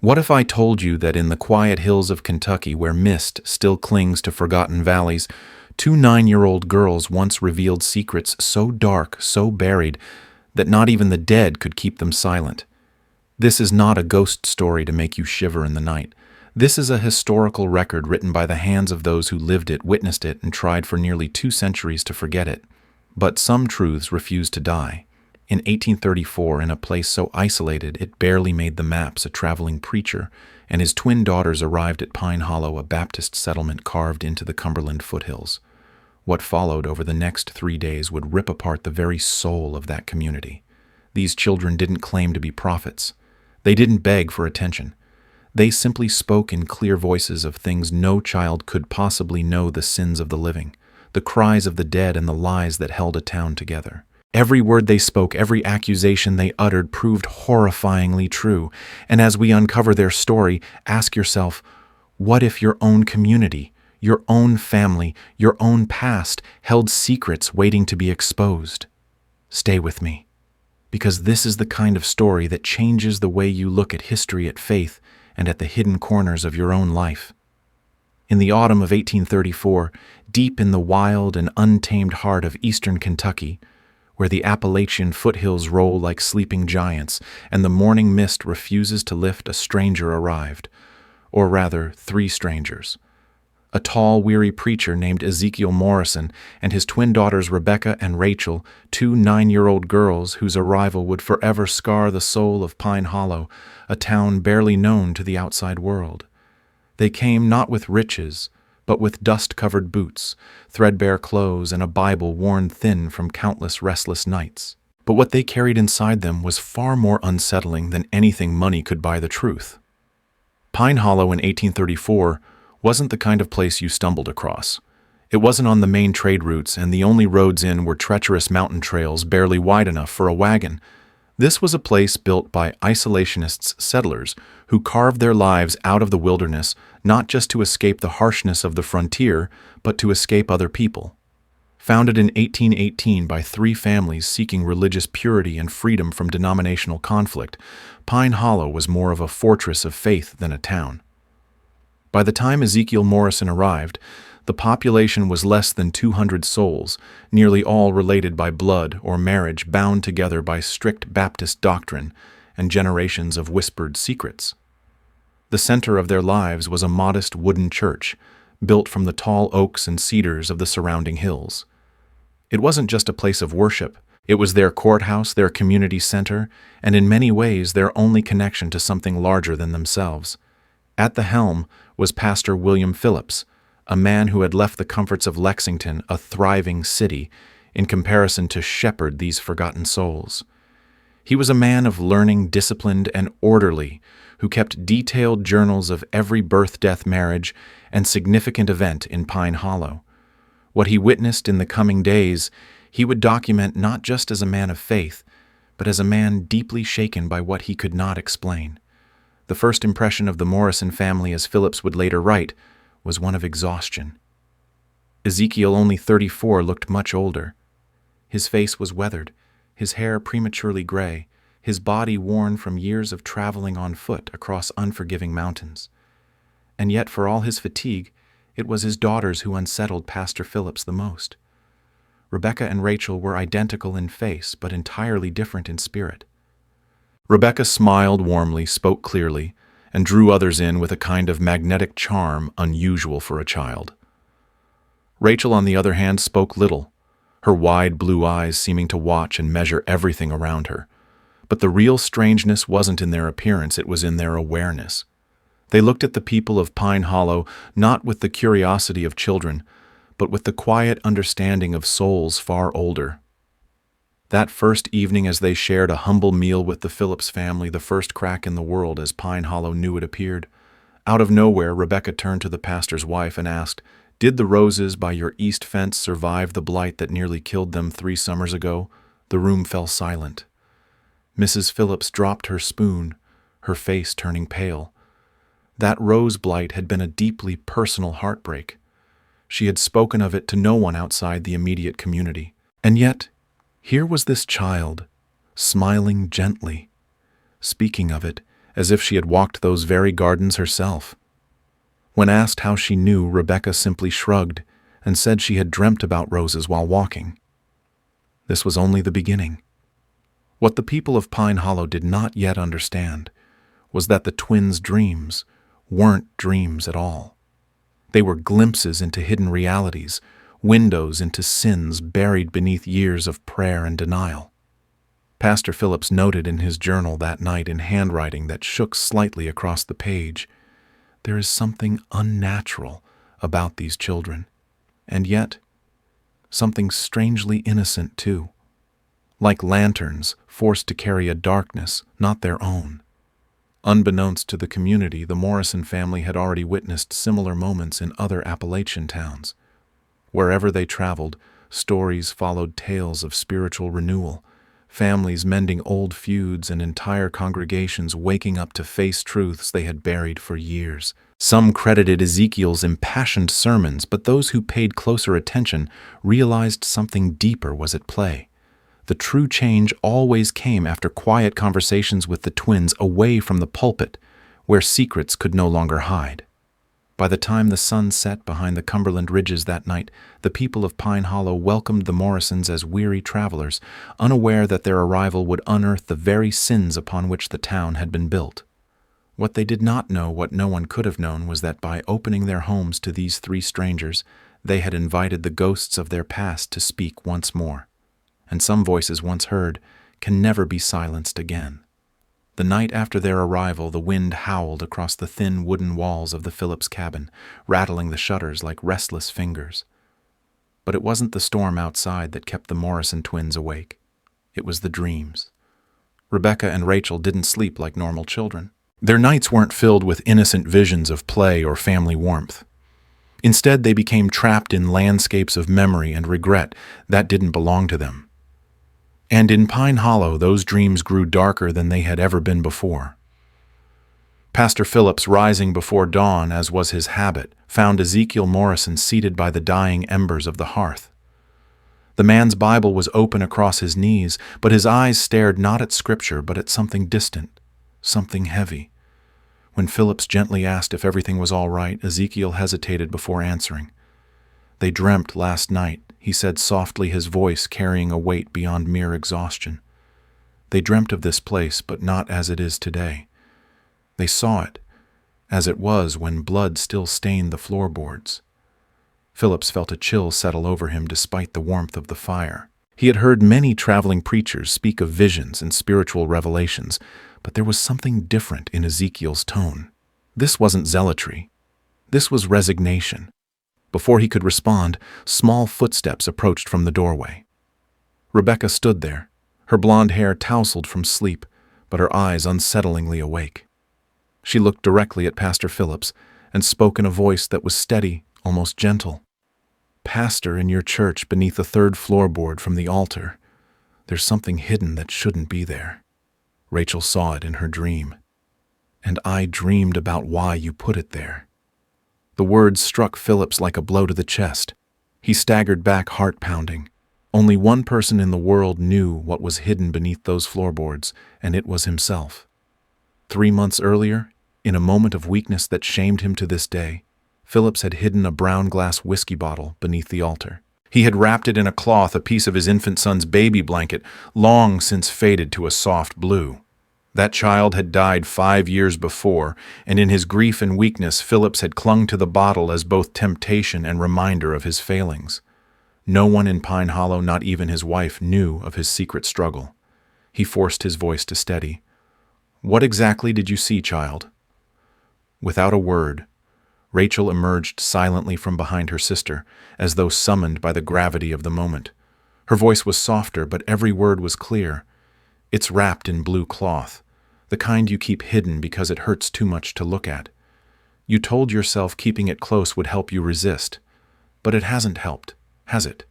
What if I told you that in the quiet hills of Kentucky, where mist still clings to forgotten valleys, two 9-year-old girls once revealed secrets so dark, so buried, that not even the dead could keep them silent? This is not a ghost story to make you shiver in the night. This is a historical record written by the hands of those who lived it, witnessed it, and tried for nearly 2 centuries to forget it. But some truths refuse to die. In 1834, in a place so isolated it barely made the maps, a traveling preacher and his twin daughters arrived at Pine Hollow, a Baptist settlement carved into the Cumberland foothills. What followed over the next 3 days would rip apart the very soul of that community. These children didn't claim to be prophets. They didn't beg for attention. They simply spoke in clear voices of things no child could possibly know: the sins of the living, the cries of the dead, and the lies that held a town together. Every word they spoke, every accusation they uttered proved horrifyingly true. And as we uncover their story, ask yourself, what if your own community, your own family, your own past held secrets waiting to be exposed? Stay with me, because this is the kind of story that changes the way you look at history, at faith, and at the hidden corners of your own life. In the autumn of 1834, deep in the wild and untamed heart of eastern Kentucky, where the Appalachian foothills roll like sleeping giants and the morning mist refuses to lift, a stranger arrived. Or rather, 3 strangers. A tall, weary preacher named Ezekiel Morrison and his twin daughters Rebecca and Rachel, 2 9-year-old girls whose arrival would forever scar the soul of Pine Hollow, a town barely known to the outside world. They came not with riches, but with dust-covered boots, threadbare clothes, and a Bible worn thin from countless restless nights. But what they carried inside them was far more unsettling than anything money could buy the truth. Pine Hollow in 1834 wasn't the kind of place you stumbled across. It wasn't on the main trade routes, and the only roads in were treacherous mountain trails barely wide enough for a wagon. This was a place built by isolationist settlers who carved their lives out of the wilderness, not just to escape the harshness of the frontier, but to escape other people. Founded in 1818 by 3 families seeking religious purity and freedom from denominational conflict, Pine Hollow was more of a fortress of faith than a town. By the time Ezekiel Morrison arrived, the population was less than 200 souls, nearly all related by blood or marriage, bound together by strict Baptist doctrine and generations of whispered secrets. The center of their lives was a modest wooden church, built from the tall oaks and cedars of the surrounding hills. It wasn't just a place of worship. It was their courthouse, their community center, and in many ways their only connection to something larger than themselves. At the helm was Pastor William Phillips, a man who had left the comforts of Lexington, a thriving city, in comparison to shepherd these forgotten souls. He was a man of learning, disciplined, and orderly, who kept detailed journals of every birth, death, marriage, and significant event in Pine Hollow. What he witnessed in the coming days, he would document not just as a man of faith, but as a man deeply shaken by what he could not explain. The first impression of the Morrison family, as Phillips would later write, was one of exhaustion. Ezekiel, only 34, looked much older. His face was weathered, his hair prematurely gray, his body worn from years of traveling on foot across unforgiving mountains. And yet, for all his fatigue, it was his daughters who unsettled Pastor Phillips the most. Rebecca and Rachel were identical in face, but entirely different in spirit. Rebecca smiled warmly, spoke clearly, and drew others in with a kind of magnetic charm unusual for a child. Rachel, on the other hand, spoke little, her wide blue eyes seeming to watch and measure everything around her. But the real strangeness wasn't in their appearance, it was in their awareness. They looked at the people of Pine Hollow not with the curiosity of children, but with the quiet understanding of souls far older. That first evening, as they shared a humble meal with the Phillips family, the first crack in the world as Pine Hollow knew it appeared, out of nowhere Rebecca turned to the pastor's wife and asked, "Did the roses by your east fence survive the blight that nearly killed them 3 summers ago?" The room fell silent. Mrs. Phillips dropped her spoon, her face turning pale. That rose blight had been a deeply personal heartbreak. She had spoken of it to no one outside the immediate community. And yet, here was this child, smiling gently, speaking of it as if she had walked those very gardens herself. When asked how she knew, Rebecca simply shrugged and said she had dreamt about roses while walking. This was only the beginning. What the people of Pine Hollow did not yet understand was that the twins' dreams weren't dreams at all. They were glimpses into hidden realities, windows into sins buried beneath years of prayer and denial. Pastor Phillips noted in his journal that night in handwriting that shook slightly across the page, "There is something unnatural about these children, and yet something strangely innocent too, like lanterns forced to carry a darkness not their own." Unbeknownst to the community, the Morrison family had already witnessed similar moments in other Appalachian towns. Wherever they traveled, stories followed tales of spiritual renewal, families mending old feuds and entire congregations waking up to face truths they had buried for years. Some credited Ezekiel's impassioned sermons, but those who paid closer attention realized something deeper was at play. The true change always came after quiet conversations with the twins away from the pulpit, where secrets could no longer hide. By the time the sun set behind the Cumberland ridges that night, the people of Pine Hollow welcomed the Morrisons as weary travelers, unaware that their arrival would unearth the very sins upon which the town had been built. What they did not know, what no one could have known, was that by opening their homes to these three strangers, they had invited the ghosts of their past to speak once more. And some voices once heard can never be silenced again. The night after their arrival, the wind howled across the thin wooden walls of the Phillips cabin, rattling the shutters like restless fingers. But it wasn't the storm outside that kept the Morrison twins awake. It was the dreams. Rebecca and Rachel didn't sleep like normal children. Their nights weren't filled with innocent visions of play or family warmth. Instead, they became trapped in landscapes of memory and regret that didn't belong to them. And in Pine Hollow, those dreams grew darker than they had ever been before. Pastor Phillips, rising before dawn, as was his habit, found Ezekiel Morrison seated by the dying embers of the hearth. The man's Bible was open across his knees, but his eyes stared not at Scripture, but at something distant, something heavy. When Phillips gently asked if everything was all right, Ezekiel hesitated before answering. "They dreamt last night," he said softly, his voice carrying a weight beyond mere exhaustion. "They dreamt of this place, but not as it is today. They saw it, as it was when blood still stained the floorboards." Phillips felt a chill settle over him despite the warmth of the fire. He had heard many traveling preachers speak of visions and spiritual revelations, but there was something different in Ezekiel's tone. This wasn't zealotry. This was resignation. Before he could respond, small footsteps approached from the doorway. Rebecca stood there, her blonde hair tousled from sleep, but her eyes unsettlingly awake. She looked directly at Pastor Phillips and spoke in a voice that was steady, almost gentle. "Pastor, in your church beneath the third floorboard from the altar, there's something hidden that shouldn't be there. Rachel saw it in her dream. And I dreamed about why you put it there." The words struck Phillips like a blow to the chest. He staggered back, heart pounding. Only one person in the world knew what was hidden beneath those floorboards, and it was himself. 3 months earlier, in a moment of weakness that shamed him to this day, Phillips had hidden a brown glass whiskey bottle beneath the altar. He had wrapped it in a cloth, a piece of his infant son's baby blanket, long since faded to a soft blue. That child had died 5 years before, and in his grief and weakness, Phillips had clung to the bottle as both temptation and reminder of his failings. No one in Pine Hollow, not even his wife, knew of his secret struggle. He forced his voice to steady. "What exactly did you see, child?" Without a word, Rachel emerged silently from behind her sister, as though summoned by the gravity of the moment. Her voice was softer, but every word was clear. "It's wrapped in blue cloth, the kind you keep hidden because it hurts too much to look at. You told yourself keeping it close would help you resist, but it hasn't helped, has it?"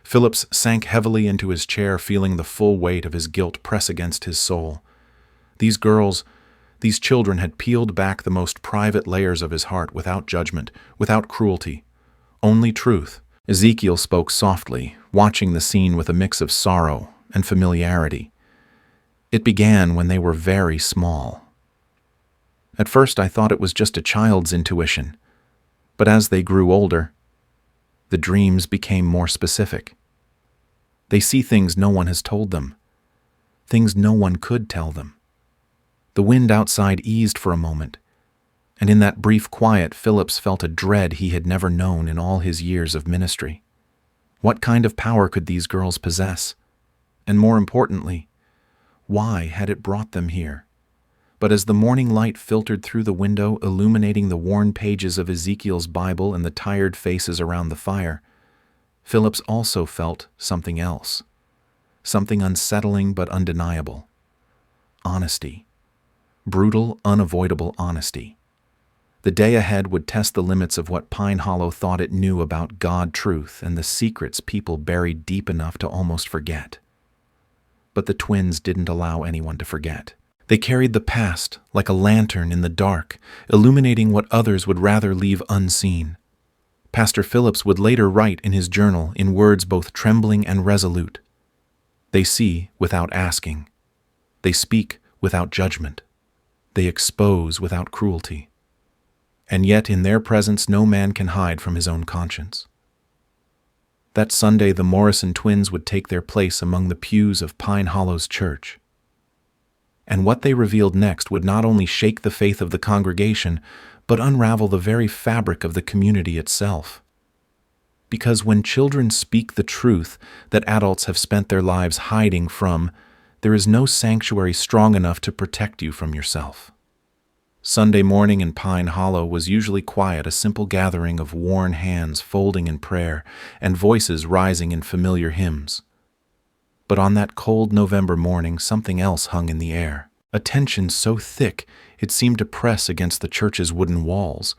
Phillips sank heavily into his chair, feeling the full weight of his guilt press against his soul. These girls, these children had peeled back the most private layers of his heart without judgment, without cruelty. Only truth. Ezekiel spoke softly, watching the scene with a mix of sorrow and familiarity. "It began when they were very small. At first I thought it was just a child's intuition, but as they grew older, the dreams became more specific. They see things no one has told them, things no one could tell them. The wind outside eased for a moment, and in that brief quiet Phillips felt a dread he had never known in all his years of ministry. What kind of power could these girls possess? And more importantly, why had it brought them here? But as the morning light filtered through the window, illuminating the worn pages of Ezekiel's Bible and the tired faces around the fire, Phillips also felt something else, something unsettling but undeniable. Honesty. Brutal, unavoidable honesty. The day ahead would test the limits of what Pine Hollow thought it knew about God, truth, and the secrets people buried deep enough to almost forget. But the twins didn't allow anyone to forget. They carried the past like a lantern in the dark, illuminating what others would rather leave unseen. Pastor Phillips would later write in his journal in words both trembling and resolute. They see without asking. They speak without judgment. They expose without cruelty. And yet in their presence no man can hide from his own conscience. That Sunday the Morrison twins would take their place among the pews of Pine Hollow's church. And what they revealed next would not only shake the faith of the congregation, but unravel the very fabric of the community itself. Because when children speak the truth that adults have spent their lives hiding from, there is no sanctuary strong enough to protect you from yourself. Sunday morning in Pine Hollow was usually quiet, a simple gathering of worn hands folding in prayer and voices rising in familiar hymns. But on that cold November morning, something else hung in the air, a tension so thick it seemed to press against the church's wooden walls.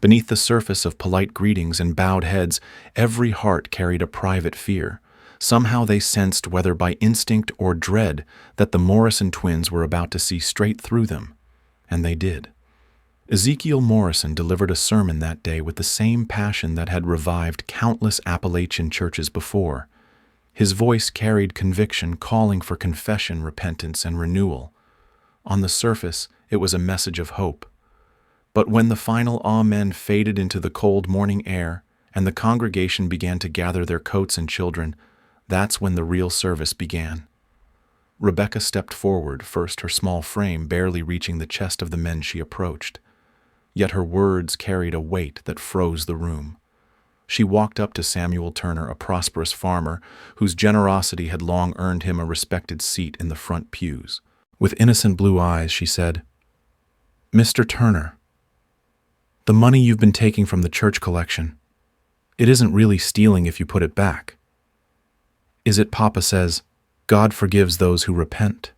Beneath the surface of polite greetings and bowed heads, every heart carried a private fear. Somehow they sensed, whether by instinct or dread, that the Morrison twins were about to see straight through them. And they did. Ezekiel Morrison delivered a sermon that day with the same passion that had revived countless Appalachian churches before. His voice carried conviction, calling for confession, repentance, and renewal. On the surface, it was a message of hope. But when the final amen faded into the cold morning air, and the congregation began to gather their coats and children, that's when the real service began. Rebecca stepped forward, first her small frame barely reaching the chest of the men she approached. Yet her words carried a weight that froze the room. She walked up to Samuel Turner, a prosperous farmer whose generosity had long earned him a respected seat in the front pews. With innocent blue eyes, she said, "Mr. Turner, the money you've been taking from the church collection, it isn't really stealing if you put it back. Is it Papa says, God forgives those who repent?"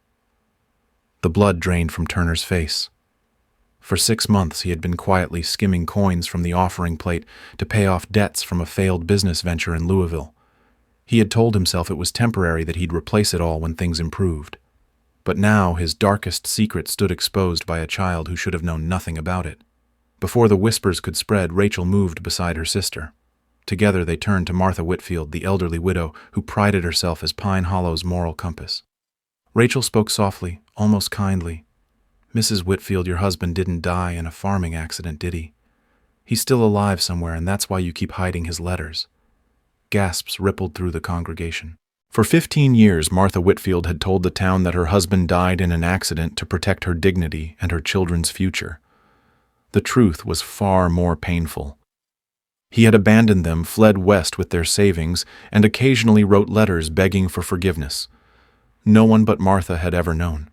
The blood drained from Turner's face. For 6 months he had been quietly skimming coins from the offering plate to pay off debts from a failed business venture in Louisville. He had told himself it was temporary, that he'd replace it all when things improved. But now his darkest secret stood exposed by a child who should have known nothing about it. Before the whispers could spread, Rachel moved beside her sister. Together they turned to Martha Whitfield, the elderly widow who prided herself as Pine Hollow's moral compass. Rachel spoke softly, almost kindly. "Mrs. Whitfield, your husband didn't die in a farming accident, did he? He's still alive somewhere, and that's why you keep hiding his letters." Gasps rippled through the congregation. For 15 years, Martha Whitfield had told the town that her husband died in an accident to protect her dignity and her children's future. The truth was far more painful. He had abandoned them, fled west with their savings, and occasionally wrote letters begging for forgiveness. No one but Martha had ever known.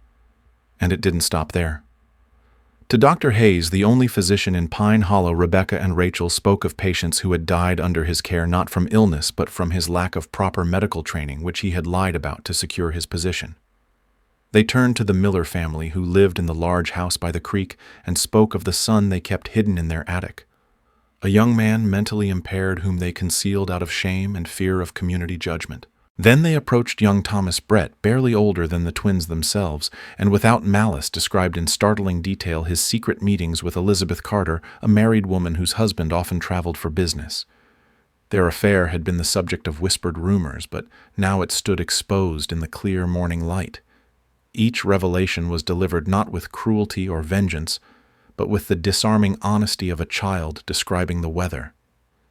And it didn't stop there. To Dr. Hayes, the only physician in Pine Hollow, Rebecca and Rachel spoke of patients who had died under his care not from illness but from his lack of proper medical training, which he had lied about to secure his position. They turned to the Miller family, who lived in the large house by the creek, and spoke of the son they kept hidden in their attic. A young man mentally impaired whom they concealed out of shame and fear of community judgment. Then they approached young Thomas Brett, barely older than the twins themselves, and without malice described in startling detail his secret meetings with Elizabeth Carter, a married woman whose husband often traveled for business. Their affair had been the subject of whispered rumors, but now it stood exposed in the clear morning light. Each revelation was delivered not with cruelty or vengeance, but with the disarming honesty of a child describing the weather.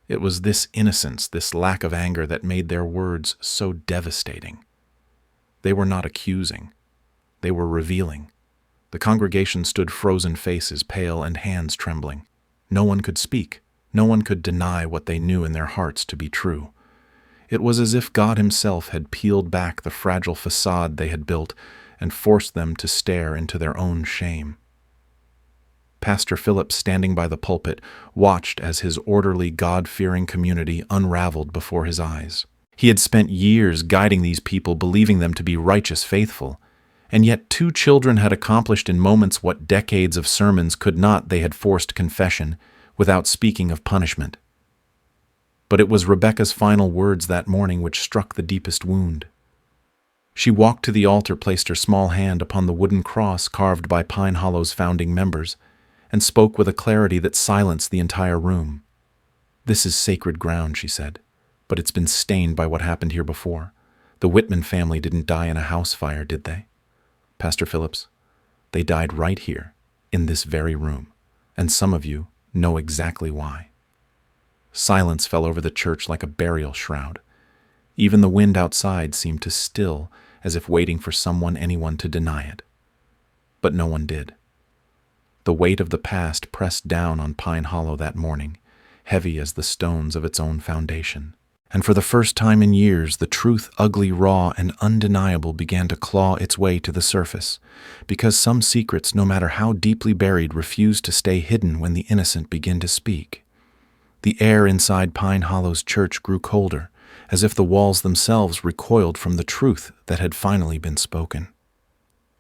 It was this innocence, this lack of anger, that made their words so devastating. They were not accusing. They were revealing. The congregation stood frozen faces, pale and hands trembling. No one could speak. No one could deny what they knew in their hearts to be true. It was as if God himself had peeled back the fragile facade they had built and forced them to stare into their own shame. Pastor Philip, standing by the pulpit, watched as his orderly, God-fearing community unraveled before his eyes. He had spent years guiding these people, believing them to be righteous, faithful, and yet 2 children had accomplished in moments what decades of sermons could not. They had forced confession without speaking of punishment. But it was Rebecca's final words that morning which struck the deepest wound. She walked to the altar, placed her small hand upon the wooden cross carved by Pine Hollow's founding members, and spoke with a clarity that silenced the entire room. "This is sacred ground," she said, "but it's been stained by what happened here before. The Whitman family didn't die in a house fire, did they? Pastor Phillips, they died right here, in this very room, and some of you know exactly why." Silence fell over the church like a burial shroud. Even the wind outside seemed to still, as if waiting for anyone to deny it. But no one did. The weight of the past pressed down on Pine Hollow that morning, heavy as the stones of its own foundation. And for the first time in years, the truth, ugly, raw, and undeniable, began to claw its way to the surface, because some secrets, no matter how deeply buried, refuse to stay hidden when the innocent begin to speak. The air inside Pine Hollow's church grew colder, as if the walls themselves recoiled from the truth that had finally been spoken.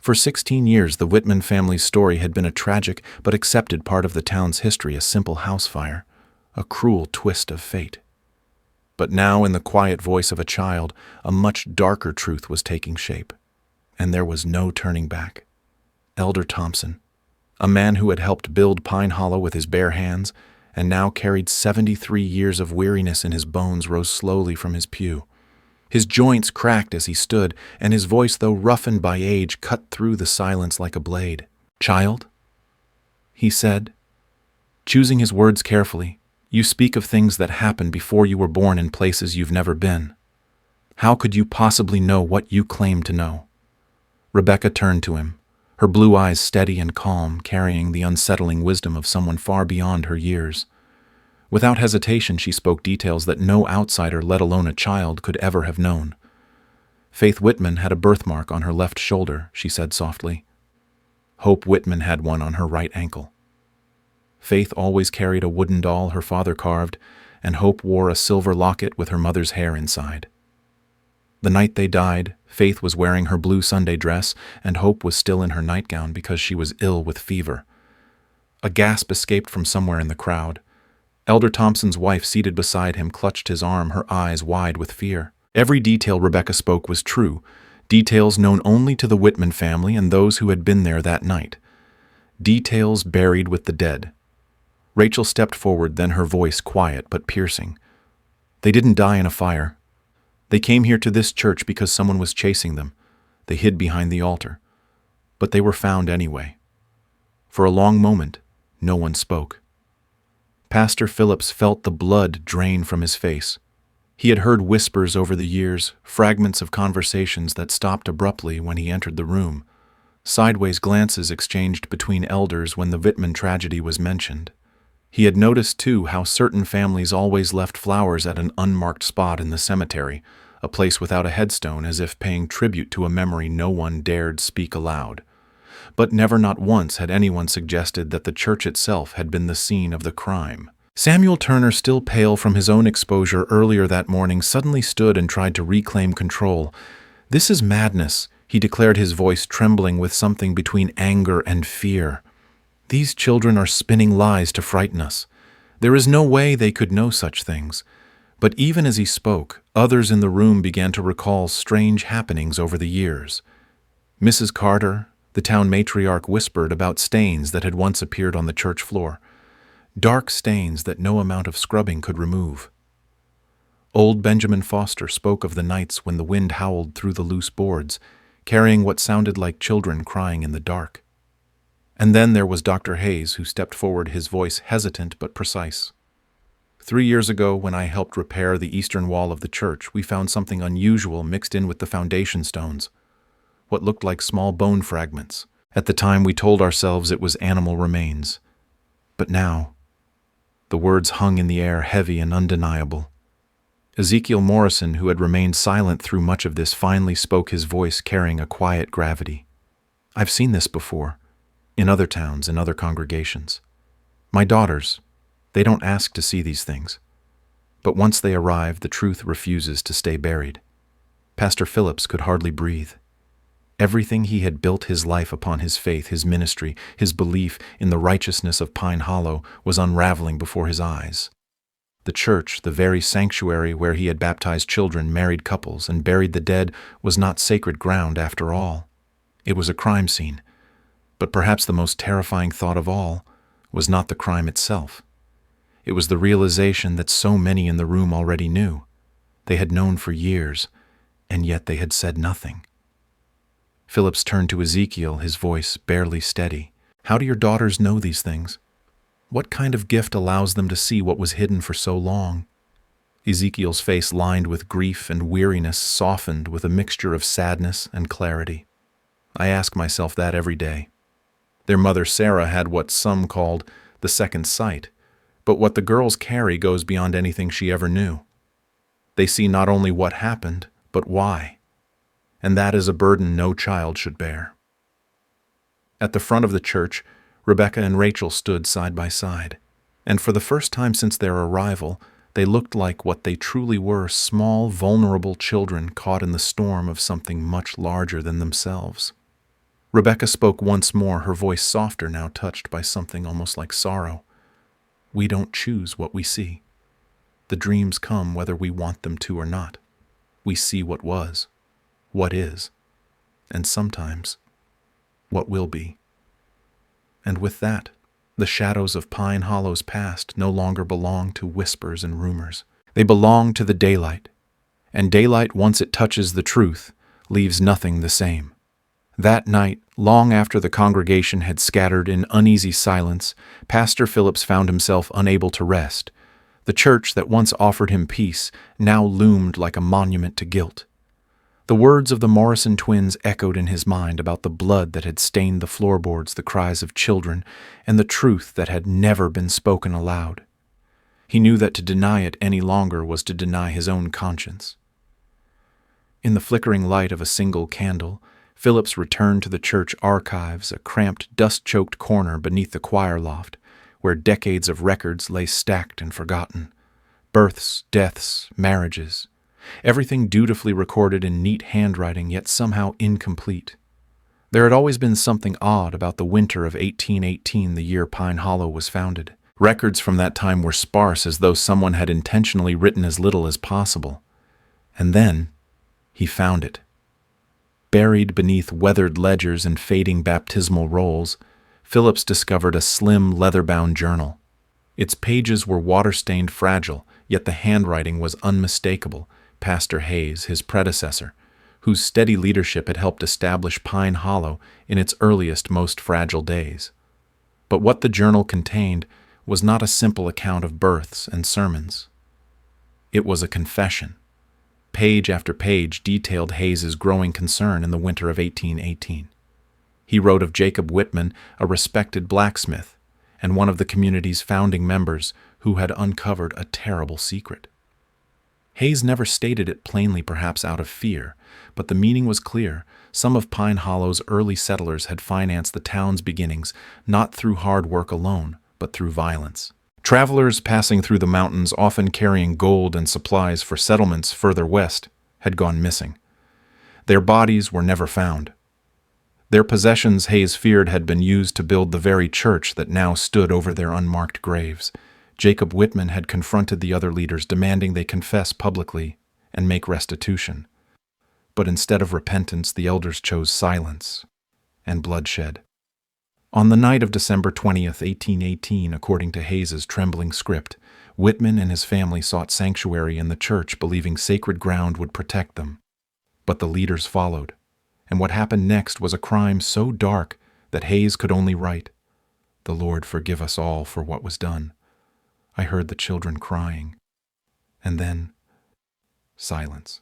For 16 years, the Whitman family's story had been a tragic but accepted part of the town's history, a simple house fire, a cruel twist of fate. But now, in the quiet voice of a child, a much darker truth was taking shape, and there was no turning back. Elder Thompson, a man who had helped build Pine Hollow with his bare hands, and now carried 73 years of weariness in his bones, rose slowly from his pew. His joints cracked as he stood, and his voice, though roughened by age, cut through the silence like a blade. "Child," he said, choosing his words carefully, "you speak of things that happened before you were born in places you've never been. How could you possibly know what you claim to know?" Rebecca turned to him, her blue eyes steady and calm, carrying the unsettling wisdom of someone far beyond her years. Without hesitation, she spoke details that no outsider, let alone a child, could ever have known. "Faith Whitman had a birthmark on her left shoulder," she said softly. Hope Whitman had one on her right ankle. Faith always carried a wooden doll her father carved, and Hope wore a silver locket with her mother's hair inside. The night they died, Faith was wearing her blue Sunday dress, and Hope was still in her nightgown because she was ill with fever. A gasp escaped from somewhere in the crowd. Elder Thompson's wife, seated beside him, clutched his arm, her eyes wide with fear. Every detail Rebecca spoke was true, details known only to the Whitman family and those who had been there that night. Details buried with the dead. Rachel stepped forward, then her voice quiet but piercing. "They didn't die in a fire. They came here to this church because someone was chasing them. They hid behind the altar. But they were found anyway." For a long moment, no one spoke. Pastor Phillips felt the blood drain from his face. He had heard whispers over the years, fragments of conversations that stopped abruptly when he entered the room, sideways glances exchanged between elders when the Whitman tragedy was mentioned. He had noticed, too, how certain families always left flowers at an unmarked spot in the cemetery, a place without a headstone, as if paying tribute to a memory no one dared speak aloud. But never, not once, had anyone suggested that the church itself had been the scene of the crime. Samuel Turner, still pale from his own exposure earlier that morning, suddenly stood and tried to reclaim control. "This is madness," he declared, his voice trembling with something between anger and fear. "These children are spinning lies to frighten us. There is no way they could know such things." But even as he spoke, others in the room began to recall strange happenings over the years. Mrs. Carter, the town matriarch, whispered about stains that had once appeared on the church floor, dark stains that no amount of scrubbing could remove. Old Benjamin Foster spoke of the nights when the wind howled through the loose boards, carrying what sounded like children crying in the dark. And then there was Dr. Hayes, who stepped forward, his voice hesitant but precise. 3 years ago, when I helped repair the eastern wall of the church, we found something unusual mixed in with the foundation stones, what looked like small bone fragments. At the time, we told ourselves it was animal remains. But now, the words hung in the air, heavy and undeniable. Ezekiel Morrison, who had remained silent through much of this, finally spoke, his voice carrying a quiet gravity. I've seen this before, in other towns and other congregations. My daughters, they don't ask to see these things. But once they arrive, the truth refuses to stay buried. Pastor Phillips could hardly breathe. Everything he had built his life upon, his faith, his ministry, his belief in the righteousness of Pine Hollow, was unraveling before his eyes. The church, the very sanctuary where he had baptized children, married couples, and buried the dead, was not sacred ground after all. It was a crime scene. But perhaps the most terrifying thought of all was not the crime itself. It was the realization that so many in the room already knew. They had known for years, and yet they had said nothing. Phillips turned to Ezekiel, his voice barely steady. How do your daughters know these things? What kind of gift allows them to see what was hidden for so long? Ezekiel's face, lined with grief and weariness, softened with a mixture of sadness and clarity. I ask myself that every day. Their mother Sarah had what some called the second sight, but what the girls carry goes beyond anything she ever knew. They see not only what happened, but why. And that is a burden no child should bear. At the front of the church, Rebecca and Rachel stood side by side, and for the first time since their arrival, they looked like what they truly were, small, vulnerable children caught in the storm of something much larger than themselves. Rebecca spoke once more, her voice softer, now touched by something almost like sorrow. We don't choose what we see. The dreams come whether we want them to or not. We see what was, what is, and sometimes what will be. And with that, the shadows of Pine Hollow's past no longer belong to whispers and rumors. They belong to the daylight, and daylight, once it touches the truth, leaves nothing the same. That night, long after the congregation had scattered in uneasy silence, Pastor Phillips found himself unable to rest. The church that once offered him peace now loomed like a monument to guilt. The words of the Morrison twins echoed in his mind about the blood that had stained the floorboards, the cries of children, and the truth that had never been spoken aloud. He knew that to deny it any longer was to deny his own conscience. In the flickering light of a single candle, Phillips returned to the church archives, a cramped, dust-choked corner beneath the choir loft, where decades of records lay stacked and forgotten. Births, deaths, marriages, everything dutifully recorded in neat handwriting, yet somehow incomplete. There had always been something odd about the winter of 1818, the year Pine Hollow was founded. Records from that time were sparse, as though someone had intentionally written as little as possible. And then he found it. Buried beneath weathered ledgers and fading baptismal rolls, Phillips discovered a slim, leather-bound journal. Its pages were water-stained, fragile, yet the handwriting was unmistakable. Pastor Hayes, his predecessor, whose steady leadership had helped establish Pine Hollow in its earliest, most fragile days. But what the journal contained was not a simple account of births and sermons. It was a confession. Page after page detailed Hayes's growing concern in the winter of 1818. He wrote of Jacob Whitman, a respected blacksmith, and one of the community's founding members who had uncovered a terrible secret. Hayes never stated it plainly, perhaps out of fear, but the meaning was clear. Some of Pine Hollow's early settlers had financed the town's beginnings not through hard work alone, but through violence. Travelers passing through the mountains, often carrying gold and supplies for settlements further west, had gone missing. Their bodies were never found. Their possessions, Hayes feared, had been used to build the very church that now stood over their unmarked graves. Jacob Whitman had confronted the other leaders, demanding they confess publicly and make restitution. But instead of repentance, the elders chose silence and bloodshed. On the night of December 20th, 1818, according to Hayes's trembling script, Whitman and his family sought sanctuary in the church, believing sacred ground would protect them. But the leaders followed, and what happened next was a crime so dark that Hayes could only write, "The Lord forgive us all for what was done." I heard the children crying. And then, silence.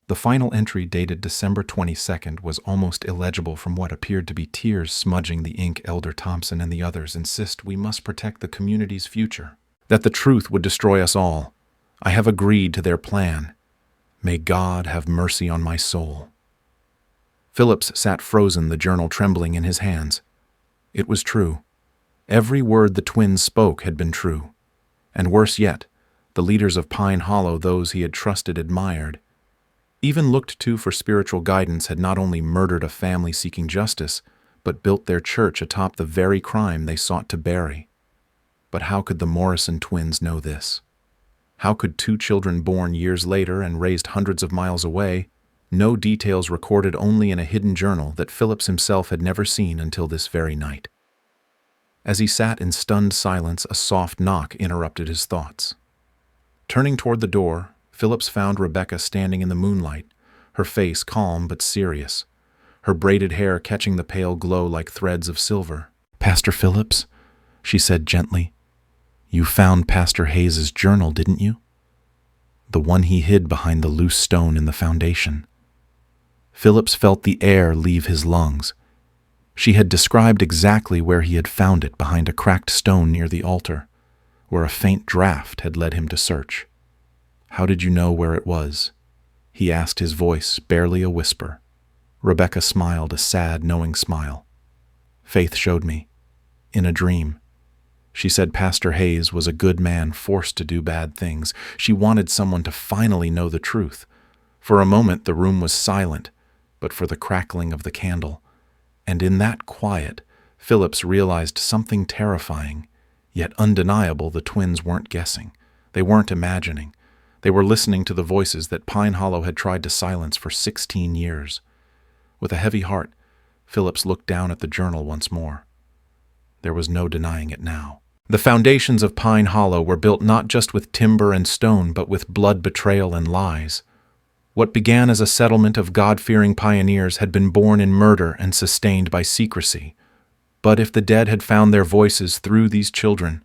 The final entry, dated December 22nd, was almost illegible from what appeared to be tears smudging the ink. Elder Thompson and the others insist we must protect the community's future, that the truth would destroy us all. I have agreed to their plan. May God have mercy on my soul. Phillips sat frozen, the journal trembling in his hands. It was true. Every word the twins spoke had been true. And worse yet, the leaders of Pine Hollow, those he had trusted, admired, even looked to for spiritual guidance, had not only murdered a family seeking justice, but built their church atop the very crime they sought to bury. But how could the Morrison twins know this? How could two children born years later and raised hundreds of miles away know details recorded only in a hidden journal that Phillips himself had never seen until this very night? As he sat in stunned silence, a soft knock interrupted his thoughts. Turning toward the door, Phillips found Rebecca standing in the moonlight, her face calm but serious, her braided hair catching the pale glow like threads of silver. "Pastor Phillips," she said gently, "you found Pastor Hayes's journal, didn't you? The one he hid behind the loose stone in the foundation." Phillips felt the air leave his lungs. She had described exactly where he had found it, behind a cracked stone near the altar, where a faint draft had led him to search. "How did you know where it was?" he asked, his voice barely a whisper. Rebecca smiled, a sad, knowing smile. "Faith showed me. In a dream. She said Pastor Hayes was a good man forced to do bad things. She wanted someone to finally know the truth. For a moment the room was silent, but for the crackling of the candle. And in that quiet, Phillips realized something terrifying, yet undeniable. The twins weren't guessing. They weren't imagining. They were listening to the voices that Pine Hollow had tried to silence for 16 years. With a heavy heart, Phillips looked down at the journal once more. There was no denying it now. The foundations of Pine Hollow were built not just with timber and stone, but with blood, betrayal, and lies. What began as a settlement of God-fearing pioneers had been born in murder and sustained by secrecy. But if the dead had found their voices through these children,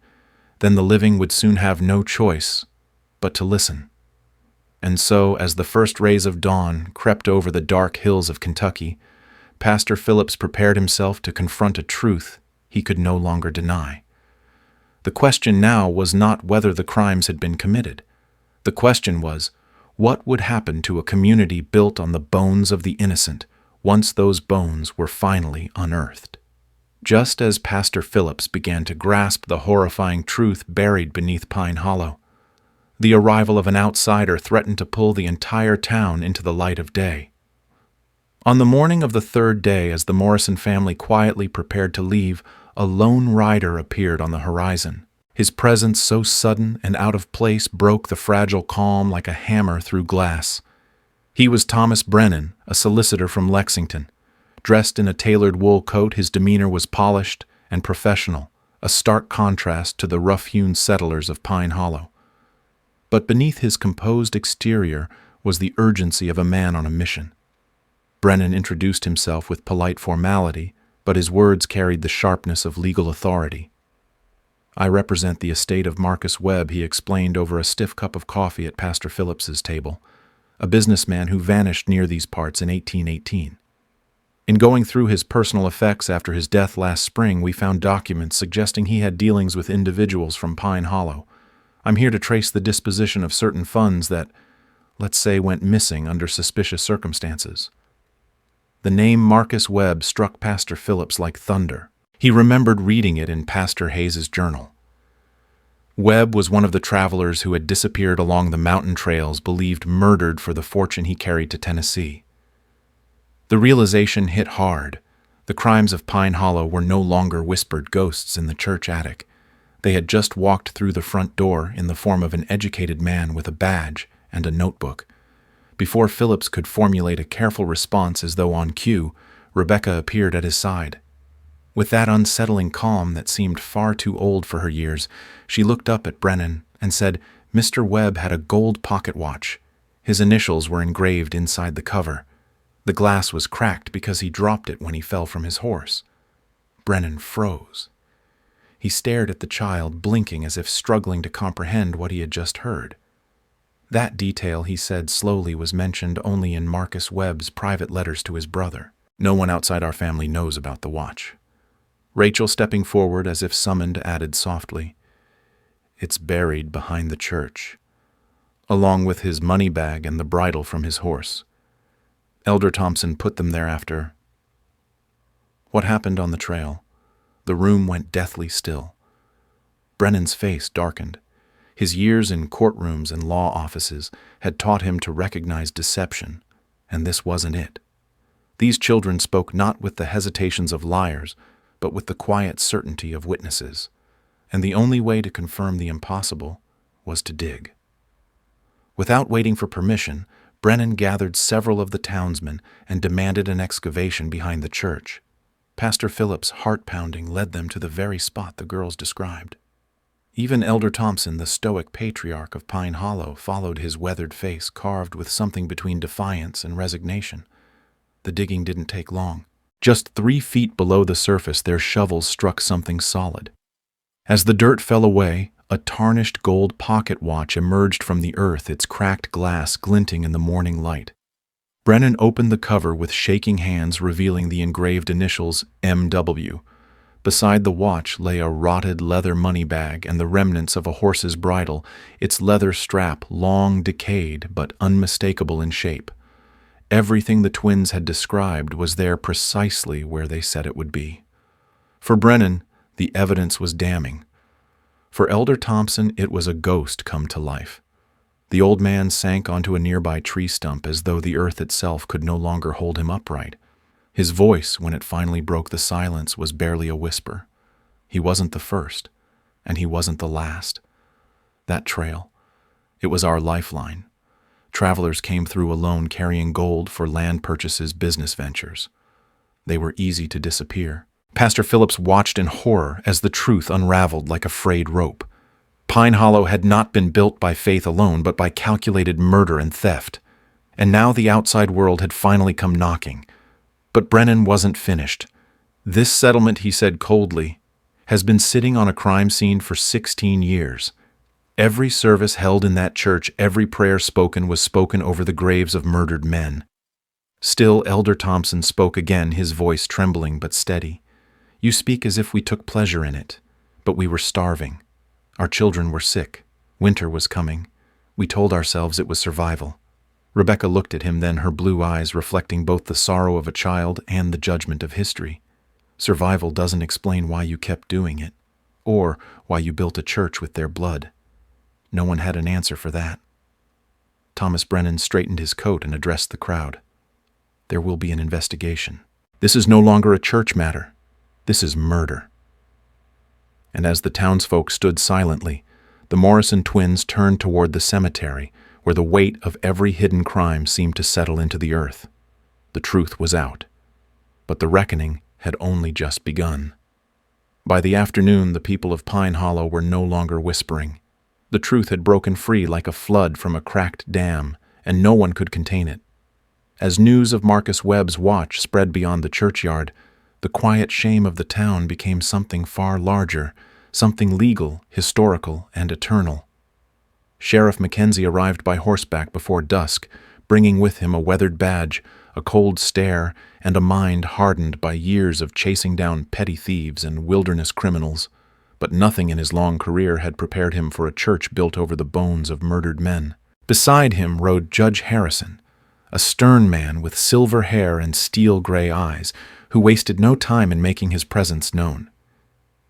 then the living would soon have no choice but to listen. And so, as the first rays of dawn crept over the dark hills of Kentucky, Pastor Phillips prepared himself to confront a truth he could no longer deny. The question now was not whether the crimes had been committed. The question was, what would happen to a community built on the bones of the innocent once those bones were finally unearthed? Just as Pastor Phillips began to grasp the horrifying truth buried beneath Pine Hollow, the arrival of an outsider threatened to pull the entire town into the light of day. On the morning of the third day, as the Morrison family quietly prepared to leave, a lone rider appeared on the horizon. His presence, so sudden and out of place, broke the fragile calm like a hammer through glass. He was Thomas Brennan, a solicitor from Lexington. Dressed in a tailored wool coat, his demeanor was polished and professional, a stark contrast to the rough-hewn settlers of Pine Hollow. But beneath his composed exterior was the urgency of a man on a mission. Brennan introduced himself with polite formality, but his words carried the sharpness of legal authority. "I represent the estate of Marcus Webb," he explained over a stiff cup of coffee at Pastor Phillips's table, "a businessman who vanished near these parts in 1818. In going through his personal effects after his death last spring, we found documents suggesting he had dealings with individuals from Pine Hollow. I'm here to trace the disposition of certain funds that, let's say, went missing under suspicious circumstances." The name Marcus Webb struck Pastor Phillips like thunder. He remembered reading it in Pastor Hayes's journal. Webb was one of the travelers who had disappeared along the mountain trails, believed murdered for the fortune he carried to Tennessee. The realization hit hard. The crimes of Pine Hollow were no longer whispered ghosts in the church attic. They had just walked through the front door in the form of an educated man with a badge and a notebook. Before Phillips could formulate a careful response, as though on cue, Rebecca appeared at his side. With that unsettling calm that seemed far too old for her years, she looked up at Brennan and said, "Mr. Webb had a gold pocket watch. His initials were engraved inside the cover. The glass was cracked because he dropped it when he fell from his horse. Brennan froze. He stared at the child, blinking as if struggling to comprehend what he had just heard. That detail, he said slowly, was mentioned only in Marcus Webb's private letters to his brother. No one outside our family knows about the watch. Rachel, stepping forward as if summoned, added softly, "It's buried behind the church, along with his money bag and the bridle from his horse. Elder Thompson put them there after." What happened on the trail? The room went deathly still. Brennan's face darkened. His years in courtrooms and law offices had taught him to recognize deception, and this wasn't it. These children spoke not with the hesitations of liars, but with the quiet certainty of witnesses, and the only way to confirm the impossible was to dig. Without waiting for permission, Brennan gathered several of the townsmen and demanded an excavation behind the church. Pastor Philip's heart-pounding led them to the very spot the girls described. Even Elder Thompson, the stoic patriarch of Pine Hollow, followed, his weathered face carved with something between defiance and resignation. The digging didn't take long. Just 3 feet below the surface, their shovels struck something solid. As the dirt fell away, a tarnished gold pocket watch emerged from the earth, its cracked glass glinting in the morning light. Brennan opened the cover with shaking hands, revealing the engraved initials M.W. Beside the watch lay a rotted leather money bag and the remnants of a horse's bridle, its leather strap long decayed but unmistakable in shape. Everything the twins had described was there precisely where they said it would be. For Brennan, the evidence was damning. For Elder Thompson, it was a ghost come to life. The old man sank onto a nearby tree stump as though the earth itself could no longer hold him upright. His voice, when it finally broke the silence, was barely a whisper. He wasn't the first, and he wasn't the last. That trail, it was our lifeline. Travelers came through alone carrying gold for land purchases, business ventures. They were easy to disappear. Pastor Phillips watched in horror as the truth unraveled like a frayed rope. Pine Hollow had not been built by faith alone, but by calculated murder and theft. And now the outside world had finally come knocking. But Brennan wasn't finished. This settlement, he said coldly, has been sitting on a crime scene for 16 years. Every service held in that church, every prayer spoken was spoken over the graves of murdered men. Still, Elder Thompson spoke again, his voice trembling but steady. "You speak as if we took pleasure in it, but we were starving. Our children were sick. Winter was coming. We told ourselves it was survival." Rebecca looked at him then, her blue eyes reflecting both the sorrow of a child and the judgment of history. Survival doesn't explain why you kept doing it, or why you built a church with their blood. No one had an answer for that. Thomas Brennan straightened his coat and addressed the crowd. "There will be an investigation. This is no longer a church matter. This is murder." And as the townsfolk stood silently, the Morrison twins turned toward the cemetery, where the weight of every hidden crime seemed to settle into the earth. The truth was out, but the reckoning had only just begun. By the afternoon, the people of Pine Hollow were no longer whispering. The truth had broken free like a flood from a cracked dam, and no one could contain it. As news of Marcus Webb's watch spread beyond the churchyard, the quiet shame of the town became something far larger, something legal, historical, and eternal. Sheriff Mackenzie arrived by horseback before dusk, bringing with him a weathered badge, a cold stare, and a mind hardened by years of chasing down petty thieves and wilderness criminals. But nothing in his long career had prepared him for a church built over the bones of murdered men. Beside him rode Judge Harrison, a stern man with silver hair and steel-gray eyes, who wasted no time in making his presence known.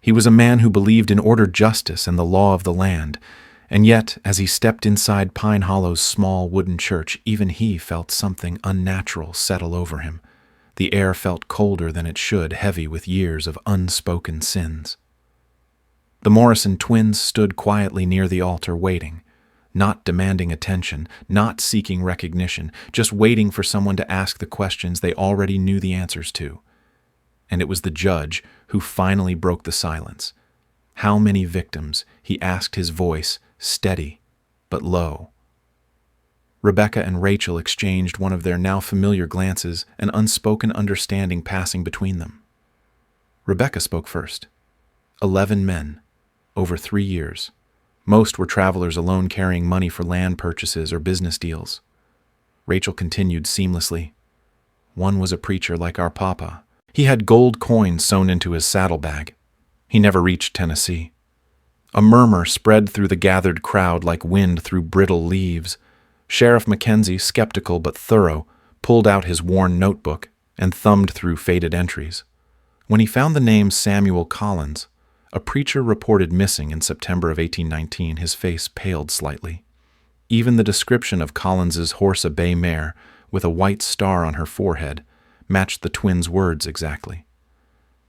He was a man who believed in ordered justice and the law of the land, and yet, as he stepped inside Pine Hollow's small wooden church, even he felt something unnatural settle over him. The air felt colder than it should, heavy with years of unspoken sins. The Morrison twins stood quietly near the altar waiting, not demanding attention, not seeking recognition, just waiting for someone to ask the questions they already knew the answers to. And it was the judge who finally broke the silence. "How many victims?" he asked, his voice steady but low. Rebecca and Rachel exchanged one of their now familiar glances, an unspoken understanding passing between them. Rebecca spoke first. 11 men, over 3 years. Most were travelers alone carrying money for land purchases or business deals. Rachel continued seamlessly. One was a preacher like our papa. He had gold coins sewn into his saddlebag. He never reached Tennessee. A murmur spread through the gathered crowd like wind through brittle leaves. Sheriff Mackenzie, skeptical but thorough, pulled out his worn notebook and thumbed through faded entries. When he found the name Samuel Collins, a preacher reported missing in September of 1819, his face paled slightly. Even the description of Collins's horse, a bay mare, with a white star on her forehead, matched the twins' words exactly.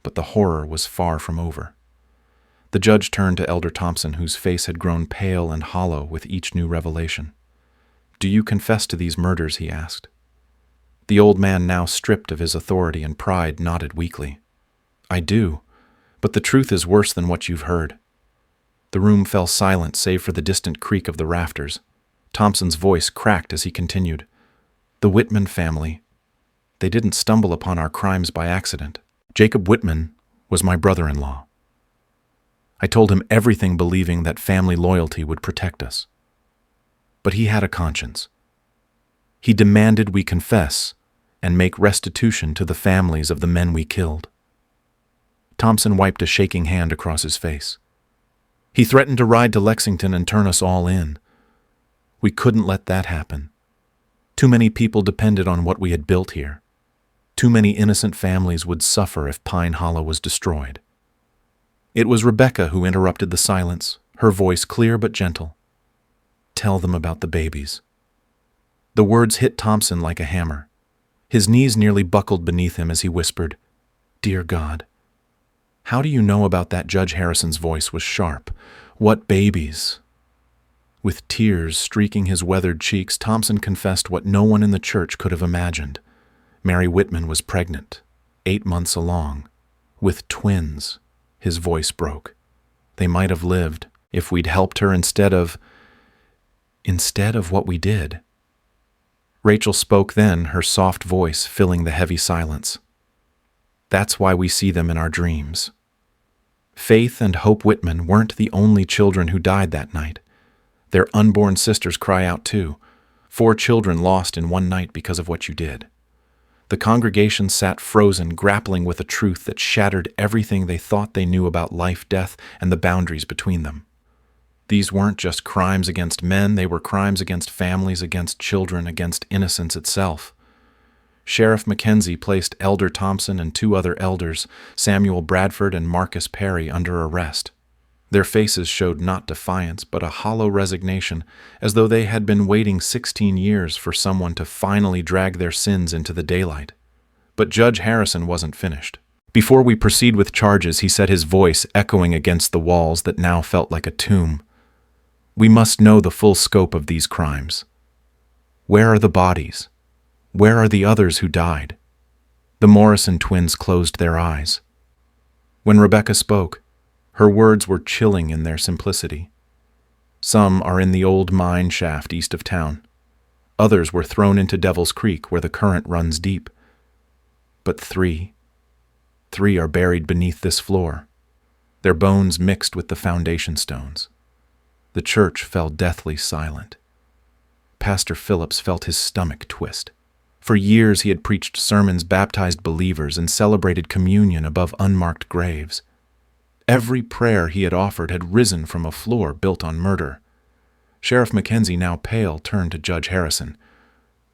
But the horror was far from over. The judge turned to Elder Thompson, whose face had grown pale and hollow with each new revelation. "Do you confess to these murders?" he asked. The old man, now stripped of his authority and pride, nodded weakly. "I do, but the truth is worse than what you've heard." The room fell silent save for the distant creak of the rafters. Thompson's voice cracked as he continued. "The Whitman family. They didn't stumble upon our crimes by accident. Jacob Whitman was my brother-in-law. I told him everything believing that family loyalty would protect us. But he had a conscience. He demanded we confess and make restitution to the families of the men we killed." Thompson wiped a shaking hand across his face. "He threatened to ride to Lexington and turn us all in. We couldn't let that happen. Too many people depended on what we had built here. Too many innocent families would suffer if Pine Hollow was destroyed." It was Rebecca who interrupted the silence, her voice clear but gentle. "Tell them about the babies." The words hit Thompson like a hammer. His knees nearly buckled beneath him as he whispered, "Dear God, how do you know about that?" Judge Harrison's voice was sharp. "What babies?" With tears streaking his weathered cheeks, Thompson confessed what no one in the church could have imagined. Mary Whitman was pregnant, 8 months along, with twins. His voice broke. They might have lived if we'd helped her instead of what we did. Rachel spoke then, her soft voice filling the heavy silence. "That's why we see them in our dreams." Faith and Hope Whitman weren't the only children who died that night. Their unborn sisters cry out too. 4 children lost in one night because of what you did. The congregation sat frozen, grappling with a truth that shattered everything they thought they knew about life, death, and the boundaries between them. These weren't just crimes against men, they were crimes against families, against children, against innocence itself. Sheriff Mackenzie placed Elder Thompson and 2 other elders, Samuel Bradford and Marcus Perry, under arrest. Their faces showed not defiance, but a hollow resignation, as though they had been waiting 16 years for someone to finally drag their sins into the daylight. But Judge Harrison wasn't finished. Before we proceed with charges, he said, his voice echoing against the walls that now felt like a tomb, "We must know the full scope of these crimes. Where are the bodies? Where are the others who died?" The Morrison twins closed their eyes. When Rebecca spoke, her words were chilling in their simplicity. "Some are in the old mine shaft east of town. Others were thrown into Devil's Creek, where the current runs deep. But three are buried beneath this floor, their bones mixed with the foundation stones." The church fell deathly silent. Pastor Phillips felt his stomach twist. For years he had preached sermons, baptized believers, and celebrated communion above unmarked graves. Every prayer he had offered had risen from a floor built on murder. Sheriff Mackenzie, now pale, turned to Judge Harrison.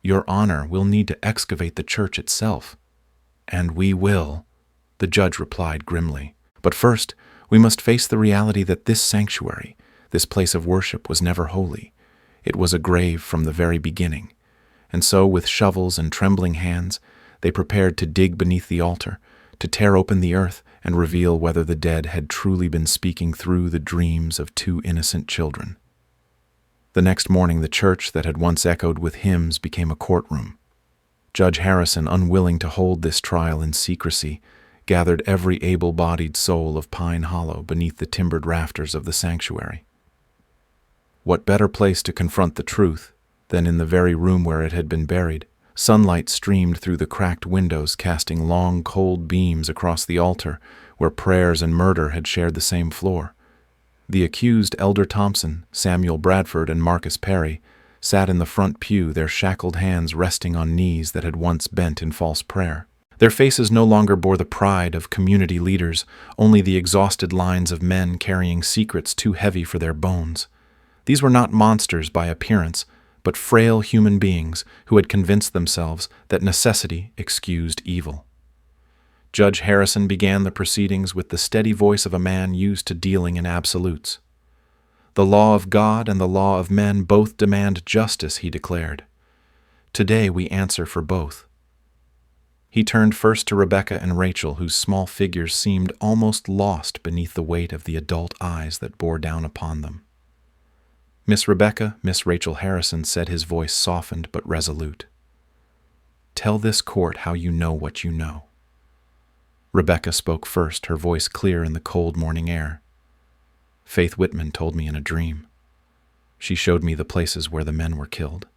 "Your Honor, we'll need to excavate the church itself." "And we will," the judge replied grimly. "But first, we must face the reality that this sanctuary, this place of worship, was never holy. It was a grave from the very beginning. And so, with shovels and trembling hands, they prepared to dig beneath the altar, to tear open the earth and reveal whether the dead had truly been speaking through the dreams of 2 innocent children. The next morning, the church that had once echoed with hymns became a courtroom. Judge Harrison, unwilling to hold this trial in secrecy, gathered every able-bodied soul of Pine Hollow beneath the timbered rafters of the sanctuary. What better place to confront the truth Then in the very room where it had been buried, sunlight streamed through the cracked windows, casting long, cold beams across the altar where prayers and murder had shared the same floor. The accused, Elder Thompson, Samuel Bradford, and Marcus Perry, sat in the front pew, their shackled hands resting on knees that had once bent in false prayer. Their faces no longer bore the pride of community leaders, only the exhausted lines of men carrying secrets too heavy for their bones. These were not monsters by appearance, but frail human beings who had convinced themselves that necessity excused evil. Judge Harrison began the proceedings with the steady voice of a man used to dealing in absolutes. The law of God and the law of men both demand justice, he declared. Today we answer for both. He turned first to Rebecca and Rachel, whose small figures seemed almost lost beneath the weight of the adult eyes that bore down upon them. Miss Rebecca, Miss Rachel Harrison, said, his voice softened but resolute. Tell this court how you know what you know. Rebecca spoke first, her voice clear in the cold morning air. Faith Whitman told me in a dream. She showed me the places where the men were killed.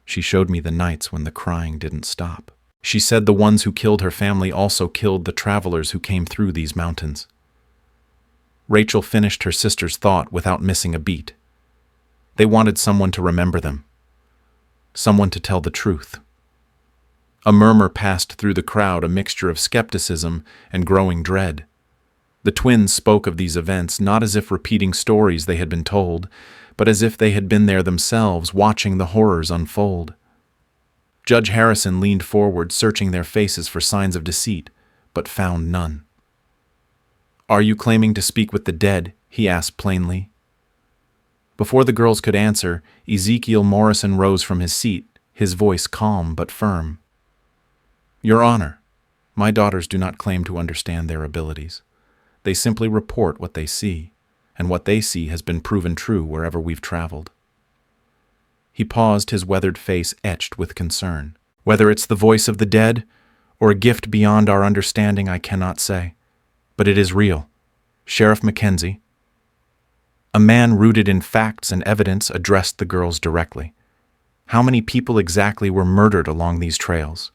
She showed me the nights when the crying didn't stop. She said the ones who killed her family also killed the travelers who came through these mountains. Rachel finished her sister's thought without missing a beat. They wanted someone to remember them, someone to tell the truth. A murmur passed through the crowd, a mixture of skepticism and growing dread. The twins spoke of these events not as if repeating stories they had been told, but as if they had been there themselves, watching the horrors unfold. Judge Harrison leaned forward, searching their faces for signs of deceit, but found none. "Are you claiming to speak with the dead?" he asked plainly. Before the girls could answer, Ezekiel Morrison rose from his seat, his voice calm but firm. "Your Honor, my daughters do not claim to understand their abilities. They simply report what they see, and what they see has been proven true wherever we've traveled." He paused, his weathered face etched with concern. "Whether it's the voice of the dead, or a gift beyond our understanding, I cannot say. But it is real. Sheriff Mackenzie." A man rooted in facts and evidence addressed the girls directly. How many people exactly were murdered along these trails?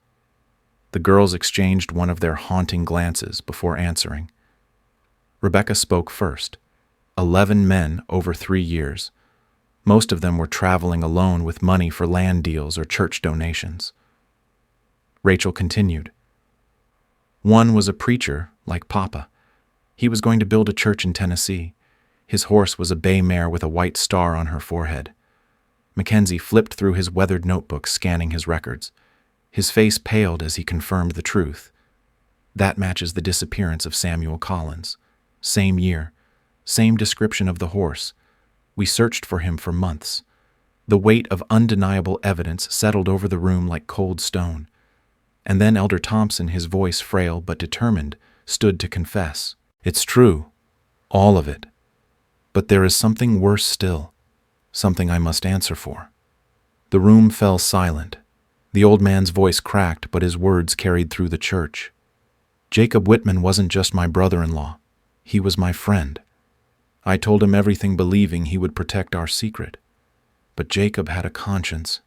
The girls exchanged one of their haunting glances before answering. Rebecca spoke first. 11 men over 3 years. Most of them were traveling alone with money for land deals or church donations. Rachel continued. One was a preacher, like Papa. He was going to build a church in Tennessee. His horse was a bay mare with a white star on her forehead. Mackenzie flipped through his weathered notebook, scanning his records. His face paled as he confirmed the truth. That matches the disappearance of Samuel Collins. Same year, same description of the horse. We searched for him for months. The weight of undeniable evidence settled over the room like cold stone. And then Elder Thompson, his voice frail but determined, stood to confess. "It's true, all of it. But there is something worse still, something I must answer for." The room fell silent. The old man's voice cracked, but his words carried through the church. "Jacob Whitman wasn't just my brother-in-law. He was my friend. I told him everything, believing he would protect our secret. But Jacob had a conscience.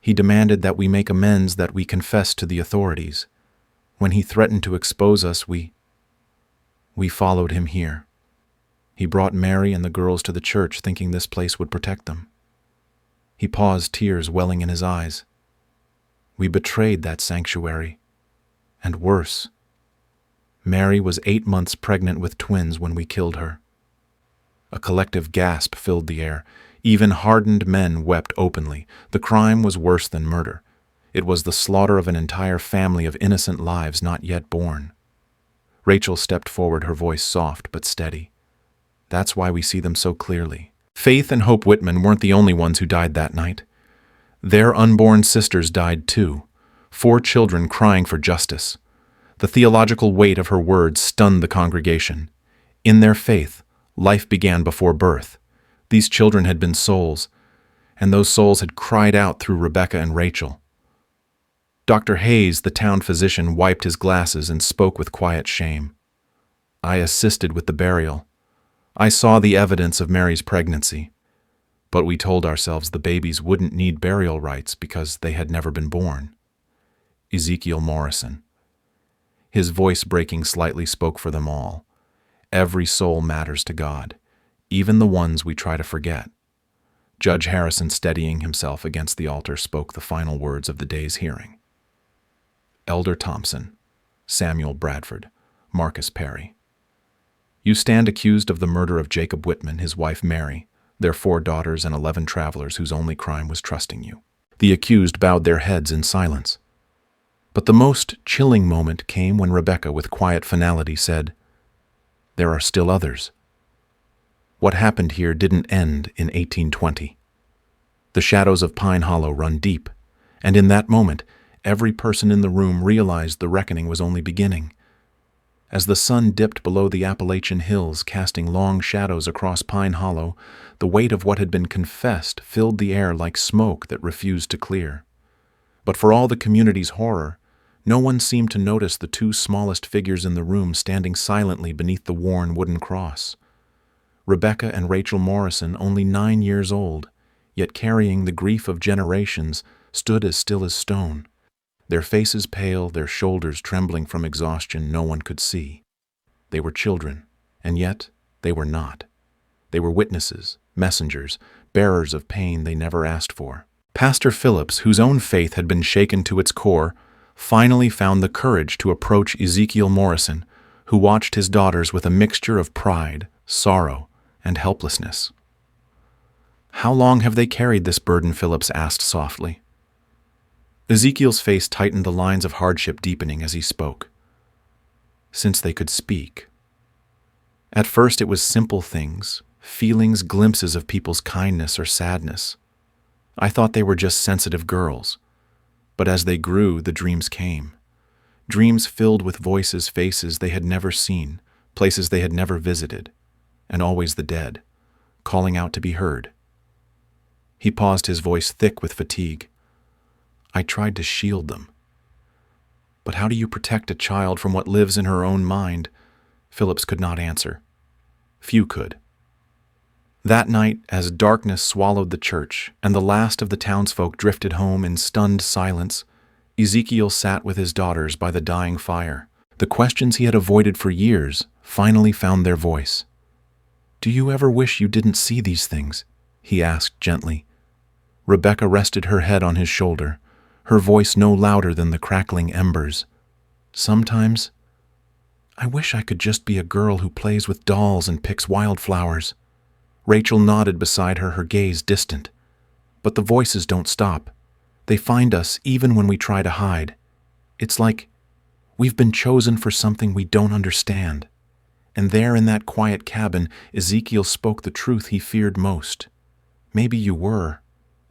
He demanded that we make amends, that we confess to the authorities. When he threatened to expose us, we followed him here. He brought Mary and the girls to the church, thinking this place would protect them." He paused, tears welling in his eyes. "We betrayed that sanctuary. And worse, Mary was 8 months pregnant with twins when we killed her." A collective gasp filled the air. Even hardened men wept openly. The crime was worse than murder. It was the slaughter of an entire family of innocent lives not yet born. Rachel stepped forward, her voice soft but steady. "That's why we see them so clearly. Faith and Hope Whitman weren't the only ones who died that night. Their unborn sisters died too, 4 children crying for justice. The theological weight of her words stunned the congregation. In their faith, life began before birth. These children had been souls, and those souls had cried out through Rebecca and Rachel. Dr. Hayes, the town physician, wiped his glasses and spoke with quiet shame. "I assisted with the burial. I saw the evidence of Mary's pregnancy. But we told ourselves the babies wouldn't need burial rites because they had never been born. Ezekiel Morrison. His voice breaking slightly spoke for them all. Every soul matters to God, even the ones we try to forget. Judge Harrison, steadying himself against the altar, spoke the final words of the day's hearing. Elder Thompson, Samuel Bradford, Marcus Perry. You stand accused of the murder of Jacob Whitman, his wife Mary, their 4 daughters, and 11 travelers whose only crime was trusting you. The accused bowed their heads in silence. But the most chilling moment came when Rebecca, with quiet finality, said, "There are still others." What happened here didn't end in 1820. The shadows of Pine Hollow run deep, and in that moment, every person in the room realized the reckoning was only beginning. As the sun dipped below the Appalachian hills, casting long shadows across Pine Hollow, the weight of what had been confessed filled the air like smoke that refused to clear. But for all the community's horror, no one seemed to notice the 2 smallest figures in the room standing silently beneath the worn wooden cross. Rebecca and Rachel Morrison, only 9 years old, yet carrying the grief of generations, stood as still as stone. Their faces pale, their shoulders trembling from exhaustion no one could see. They were children, and yet they were not. They were witnesses, messengers, bearers of pain they never asked for. Pastor Phillips, whose own faith had been shaken to its core, finally found the courage to approach Ezekiel Morrison, who watched his daughters with a mixture of pride, sorrow, and helplessness. "How long have they carried this burden?" Phillips asked softly. Ezekiel's face tightened, the lines of hardship deepening as he spoke. "Since they could speak. At first it was simple things, feelings, glimpses of people's kindness or sadness. I thought they were just sensitive girls. But as they grew, the dreams came. Dreams filled with voices, faces they had never seen, places they had never visited, and always the dead, calling out to be heard." He paused, his voice thick with fatigue. "I tried to shield them." "But how do you protect a child from what lives in her own mind?" Phillips could not answer. Few could. That night, as darkness swallowed the church and the last of the townsfolk drifted home in stunned silence, Ezekiel sat with his daughters by the dying fire. The questions he had avoided for years finally found their voice. "Do you ever wish you didn't see these things?" he asked gently. Rebecca rested her head on his shoulder, her voice no louder than the crackling embers. "Sometimes, I wish I could just be a girl who plays with dolls and picks wildflowers." Rachel nodded beside her, her gaze distant. "But the voices don't stop. They find us even when we try to hide. It's like we've been chosen for something we don't understand." And there in that quiet cabin, Ezekiel spoke the truth he feared most. Maybe you were.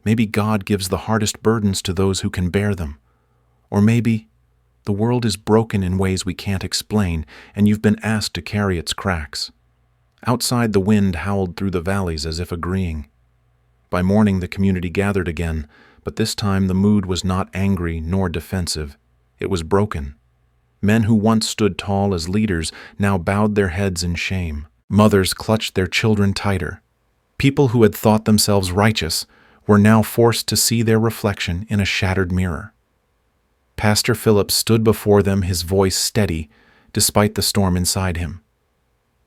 Maybe God gives the hardest burdens to those who can bear them. Or maybe the world is broken in ways we can't explain, and you've been asked to carry its cracks. Outside, the wind howled through the valleys as if agreeing. By morning, the community gathered again, but this time the mood was not angry nor defensive. It was broken. Men who once stood tall as leaders now bowed their heads in shame. Mothers clutched their children tighter. People who had thought themselves righteous were now forced to see their reflection in a shattered mirror. Pastor Phillips stood before them, his voice steady despite the storm inside him.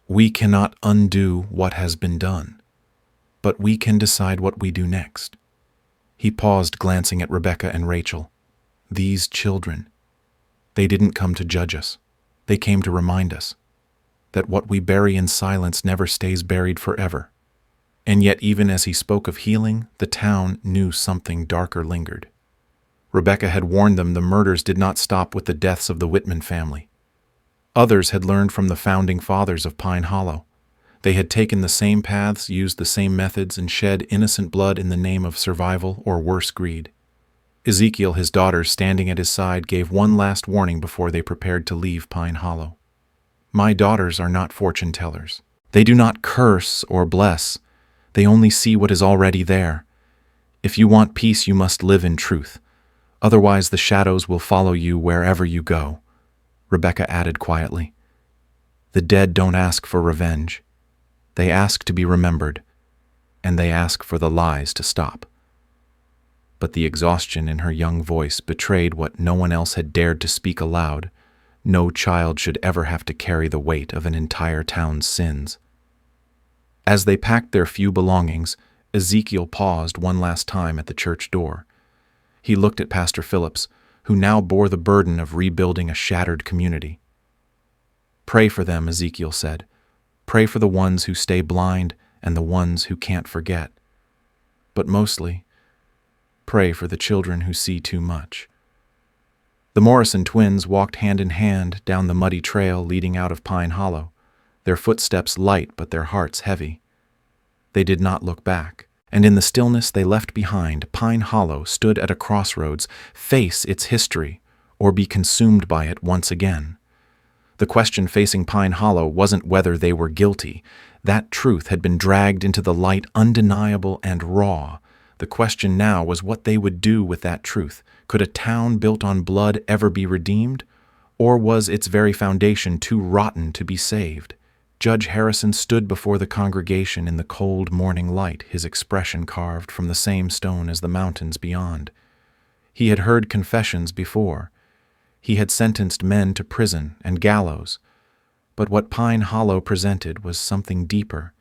"We cannot undo what has been done, but we can decide what we do next." He paused, glancing at Rebecca and Rachel. "These children, they didn't come to judge us. They came to remind us that what we bury in silence never stays buried forever." And yet, even as he spoke of healing, the town knew something darker lingered. Rebecca had warned them the murders did not stop with the deaths of the Whitman family. Others had learned from the founding fathers of Pine Hollow. They had taken the same paths, used the same methods, and shed innocent blood in the name of survival or worse, greed. Ezekiel, his daughters standing at his side, gave one last warning before they prepared to leave Pine Hollow. "My daughters are not fortune tellers. They do not curse or bless. They only see what is already there. If you want peace, you must live in truth. Otherwise, the shadows will follow you wherever you go." Rebecca added quietly, "The dead don't ask for revenge. They ask to be remembered. and they ask for the lies to stop. But the exhaustion in her young voice betrayed what no one else had dared to speak aloud. No child should ever have to carry the weight of an entire town's sins. As they packed their few belongings, Ezekiel paused one last time at the church door. He looked at Pastor Phillips, who now bore the burden of rebuilding a shattered community. "Pray for them," Ezekiel said. "Pray for the ones who stay blind and the ones who can't forget. But mostly, pray for the children who see too much." The Morrison twins walked hand in hand down the muddy trail leading out of Pine Hollow, their footsteps light but their hearts heavy. They did not look back, and in the stillness they left behind, Pine Hollow stood at a crossroads, face its history, or be consumed by it once again. The question facing Pine Hollow wasn't whether they were guilty. That truth had been dragged into the light, undeniable and raw. The question now was what they would do with that truth. Could a town built on blood ever be redeemed? Or was its very foundation too rotten to be saved? Judge Harrison stood before the congregation in the cold morning light, his expression carved from the same stone as the mountains beyond. He had heard confessions before. He had sentenced men to prison and gallows. But what Pine Hollow presented was something deeper.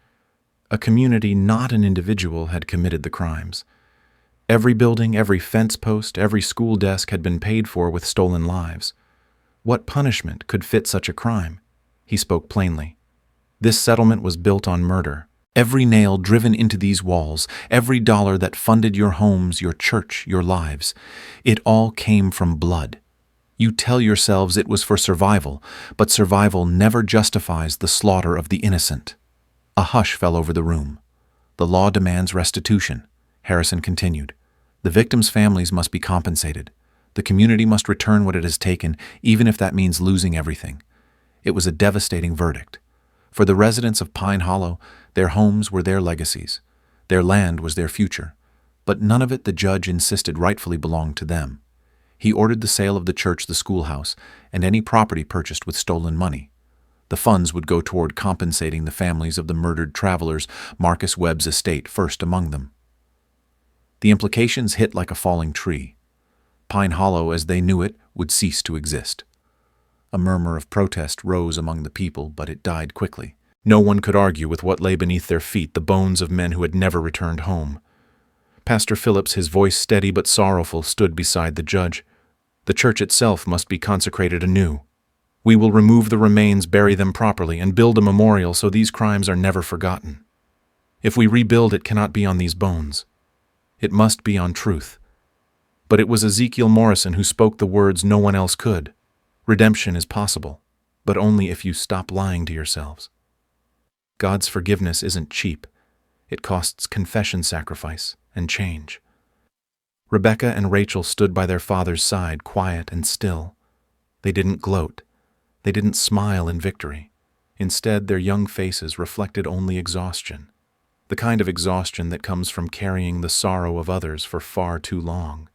A community, not an individual, had committed the crimes. Every building, every fence post, every school desk had been paid for with stolen lives. What punishment could fit such a crime? He spoke plainly. This settlement was built on murder. Every nail driven into these walls, every dollar that funded your homes, your church, your lives, it all came from blood. You tell yourselves it was for survival, but survival never justifies the slaughter of the innocent. A hush fell over the room. "The law demands restitution," Harrison continued. "The victims' families must be compensated. The community must return what it has taken, even if that means losing everything." It was a devastating verdict. For the residents of Pine Hollow, their homes were their legacies. Their land was their future. But none of it, the judge insisted, rightfully belonged to them. He ordered the sale of the church, the schoolhouse, and any property purchased with stolen money. The funds would go toward compensating the families of the murdered travelers, Marcus Webb's estate first among them. The implications hit like a falling tree. Pine Hollow, as they knew it, would cease to exist. A murmur of protest rose among the people, but it died quickly. No one could argue with what lay beneath their feet, the bones of men who had never returned home. Pastor Phillips, his voice steady but sorrowful, stood beside the judge. "The church itself must be consecrated anew. We will remove the remains, bury them properly, and build a memorial so these crimes are never forgotten. If we rebuild, it cannot be on these bones. It must be on truth." But it was Ezekiel Morrison who spoke the words no one else could. "Redemption is possible, but only if you stop lying to yourselves. God's forgiveness isn't cheap. It costs confession, sacrifice, and change." Rebecca and Rachel stood by their father's side, quiet and still. They didn't gloat. They didn't smile in victory. Instead, their young faces reflected only exhaustion. The kind of exhaustion that comes from carrying the sorrow of others for far too long.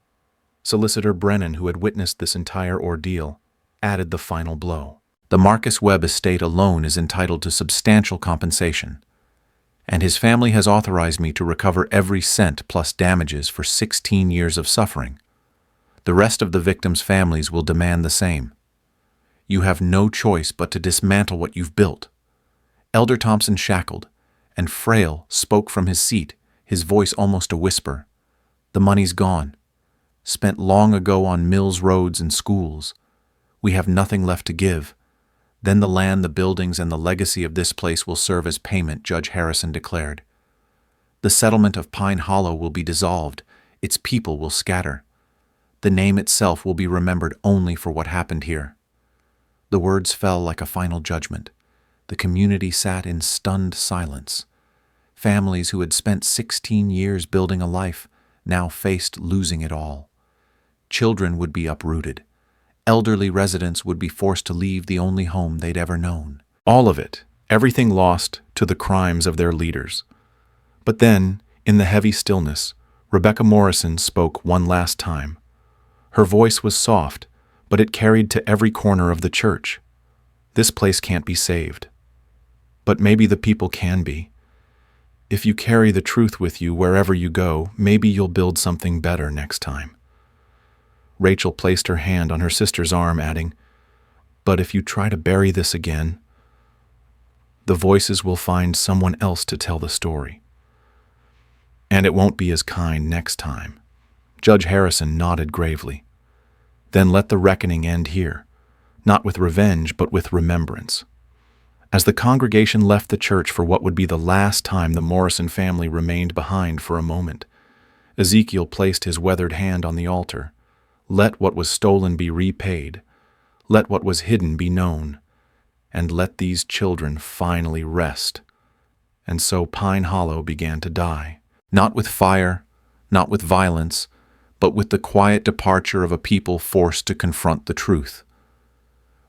Solicitor Brennan, who had witnessed this entire ordeal, added the final blow. "The Marcus Webb estate alone is entitled to substantial compensation, and his family has authorized me to recover every cent plus damages for 16 years of suffering. The rest of the victims' families will demand the same. You have no choice but to dismantle what you've built." Elder Thompson shackled, and frail, spoke from his seat, his voice almost a whisper. "The money's gone, spent long ago on mills, roads, and schools. We have nothing left to give. Then the land, the buildings, and the legacy of this place will serve as payment," Judge Harrison declared. "The settlement of Pine Hollow will be dissolved. Its people will scatter. The name itself will be remembered only for what happened here." The words fell like a final judgment. The community sat in stunned silence. Families who had spent 16 years building a life now faced losing it all. Children would be uprooted. Elderly residents would be forced to leave the only home they'd ever known. All of it, everything lost to the crimes of their leaders. But then, in the heavy stillness, Rebecca Morrison spoke one last time. Her voice was soft, but it carried to every corner of the church. "This place can't be saved. But maybe the people can be. If you carry the truth with you wherever you go, maybe you'll build something better next time." Rachel placed her hand on her sister's arm, adding, "But if you try to bury this again, the voices will find someone else to tell the story. And it won't be as kind next time." Judge Harrison nodded gravely. "Then let the reckoning end here, not with revenge, but with remembrance." As the congregation left the church for what would be the last time the Morrison family remained behind for a moment, Ezekiel placed his weathered hand on the altar. "Let what was stolen be repaid. Let what was hidden be known. And let these children finally rest." And so Pine Hollow began to die. Not with fire, not with violence, but with the quiet departure of a people forced to confront the truth.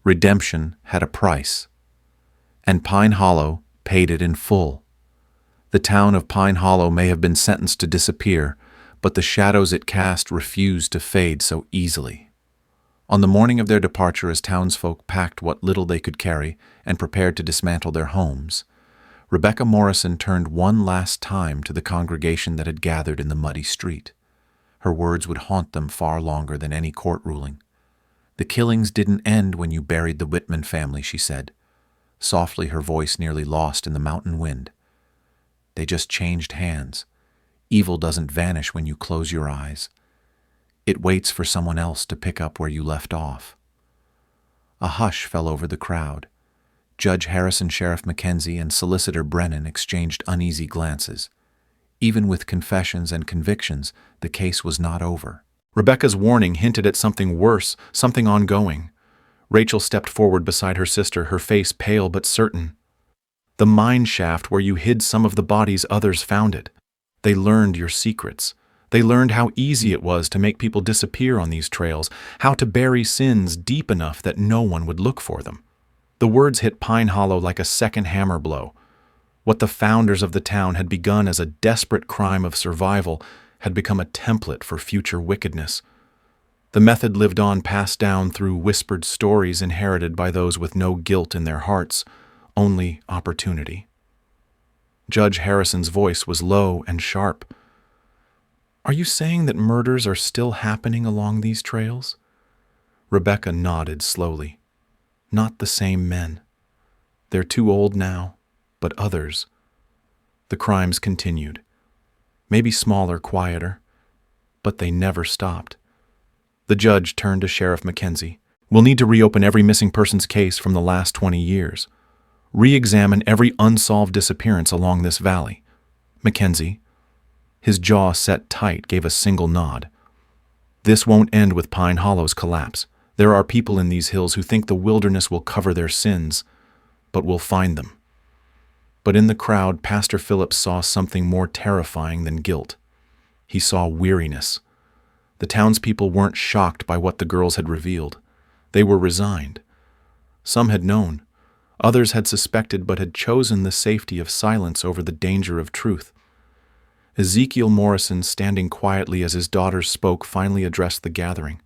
Redemption had a price, and Pine Hollow paid it in full. The town of Pine Hollow may have been sentenced to disappear, but the shadows it cast refused to fade so easily. On the morning of their departure, as townsfolk packed what little they could carry and prepared to dismantle their homes, Rebecca Morrison turned one last time to the congregation that had gathered in the muddy street. Her words would haunt them far longer than any court ruling. "The killings didn't end when you buried the Whitman family," she said, softly, her voice nearly lost in the mountain wind. "They just changed hands. Evil doesn't vanish when you close your eyes. It waits for someone else to pick up where you left off." A hush fell over the crowd. Judge Harrison, Sheriff Mackenzie, and Solicitor Brennan exchanged uneasy glances. Even with confessions and convictions, the case was not over. Rebecca's warning hinted at something worse, something ongoing. Rachel stepped forward beside her sister, her face pale but certain. "The mine shaft where you hid some of the bodies, others found it. They learned your secrets. They learned how easy it was to make people disappear on these trails, how to bury sins deep enough that no one would look for them." The words hit Pine Hollow like a second hammer blow. What the founders of the town had begun as a desperate crime of survival had become a template for future wickedness. The method lived on, passed down through whispered stories inherited by those with no guilt in their hearts, only opportunity. Judge Harrison's voice was low and sharp. "Are you saying that murders are still happening along these trails?" Rebecca nodded slowly. "Not the same men. They're too old now, but others." The crimes continued. Maybe smaller, quieter, but they never stopped. The judge turned to Sheriff Mackenzie. "We'll need to reopen every missing persons case from the last 20 years. Re-examine every unsolved disappearance along this valley." Mackenzie, his jaw set tight, gave a single nod. "This won't end with Pine Hollow's collapse. There are people in these hills who think the wilderness will cover their sins, but we'll find them." But in the crowd, Pastor Phillips saw something more terrifying than guilt. He saw weariness. The townspeople weren't shocked by what the girls had revealed. They were resigned. Some had known. Others had suspected but had chosen the safety of silence over the danger of truth. Ezekiel Morrison, standing quietly as his daughters spoke, finally addressed the gathering.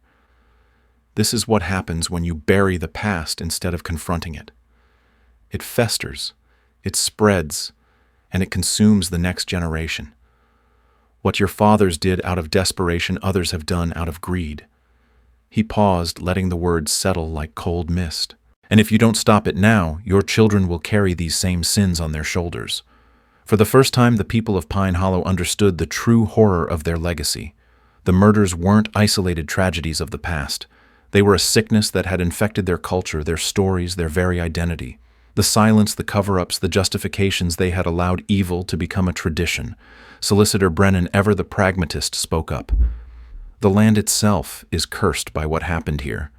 "This is what happens when you bury the past instead of confronting it. It festers, it spreads, and it consumes the next generation. What your fathers did out of desperation, others have done out of greed." He paused, letting the words settle like cold mist. "And if you don't stop it now, your children will carry these same sins on their shoulders." For the first time, the people of Pine Hollow understood the true horror of their legacy. The murders weren't isolated tragedies of the past. They were a sickness that had infected their culture, their stories, their very identity. The silence, the cover-ups, the justifications, they had allowed evil to become a tradition. Solicitor Brennan, ever the pragmatist, spoke up. "The land itself is cursed by what happened here.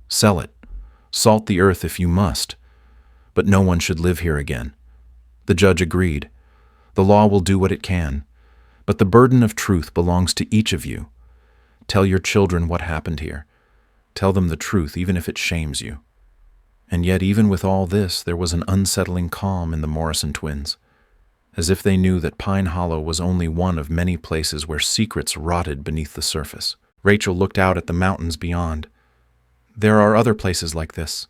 Sell it. Salt the earth if you must. But no one should live here again." The judge agreed. "The law will do what it can. But the burden of truth belongs to each of you. Tell your children what happened here. Tell them the truth, even if it shames you." And yet, even with all this, there was an unsettling calm in the Morrison twins, as if they knew that Pine Hollow was only one of many places where secrets rotted beneath the surface. Rachel looked out at the mountains beyond. "There are other places like this,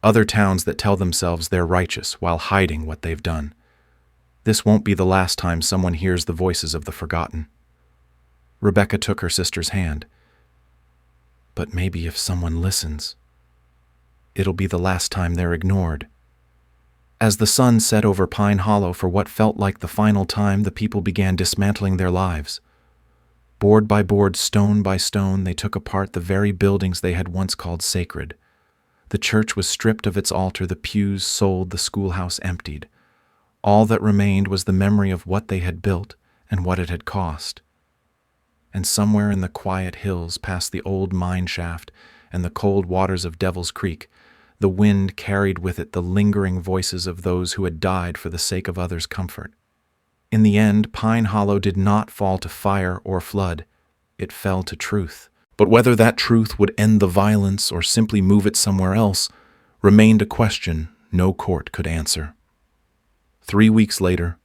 other towns that tell themselves they're righteous while hiding what they've done. This won't be the last time someone hears the voices of the forgotten. Rebecca took her sister's hand. But maybe if someone listens, it'll be the last time they're ignored. As the sun set over Pine Hollow for what felt like the final time, the people began dismantling their lives. Board by board, stone by stone, they took apart the very buildings they had once called sacred. The church was stripped of its altar, the pews sold, the schoolhouse emptied. All that remained was the memory of what they had built and what it had cost. And somewhere in the quiet hills, past the old mine shaft and the cold waters of Devil's Creek, the wind carried with it the lingering voices of those who had died for the sake of others' comfort. In the end, Pine Hollow did not fall to fire or flood. It fell to truth. But whether that truth would end the violence or simply move it somewhere else remained a question no court could answer. 3 weeks later,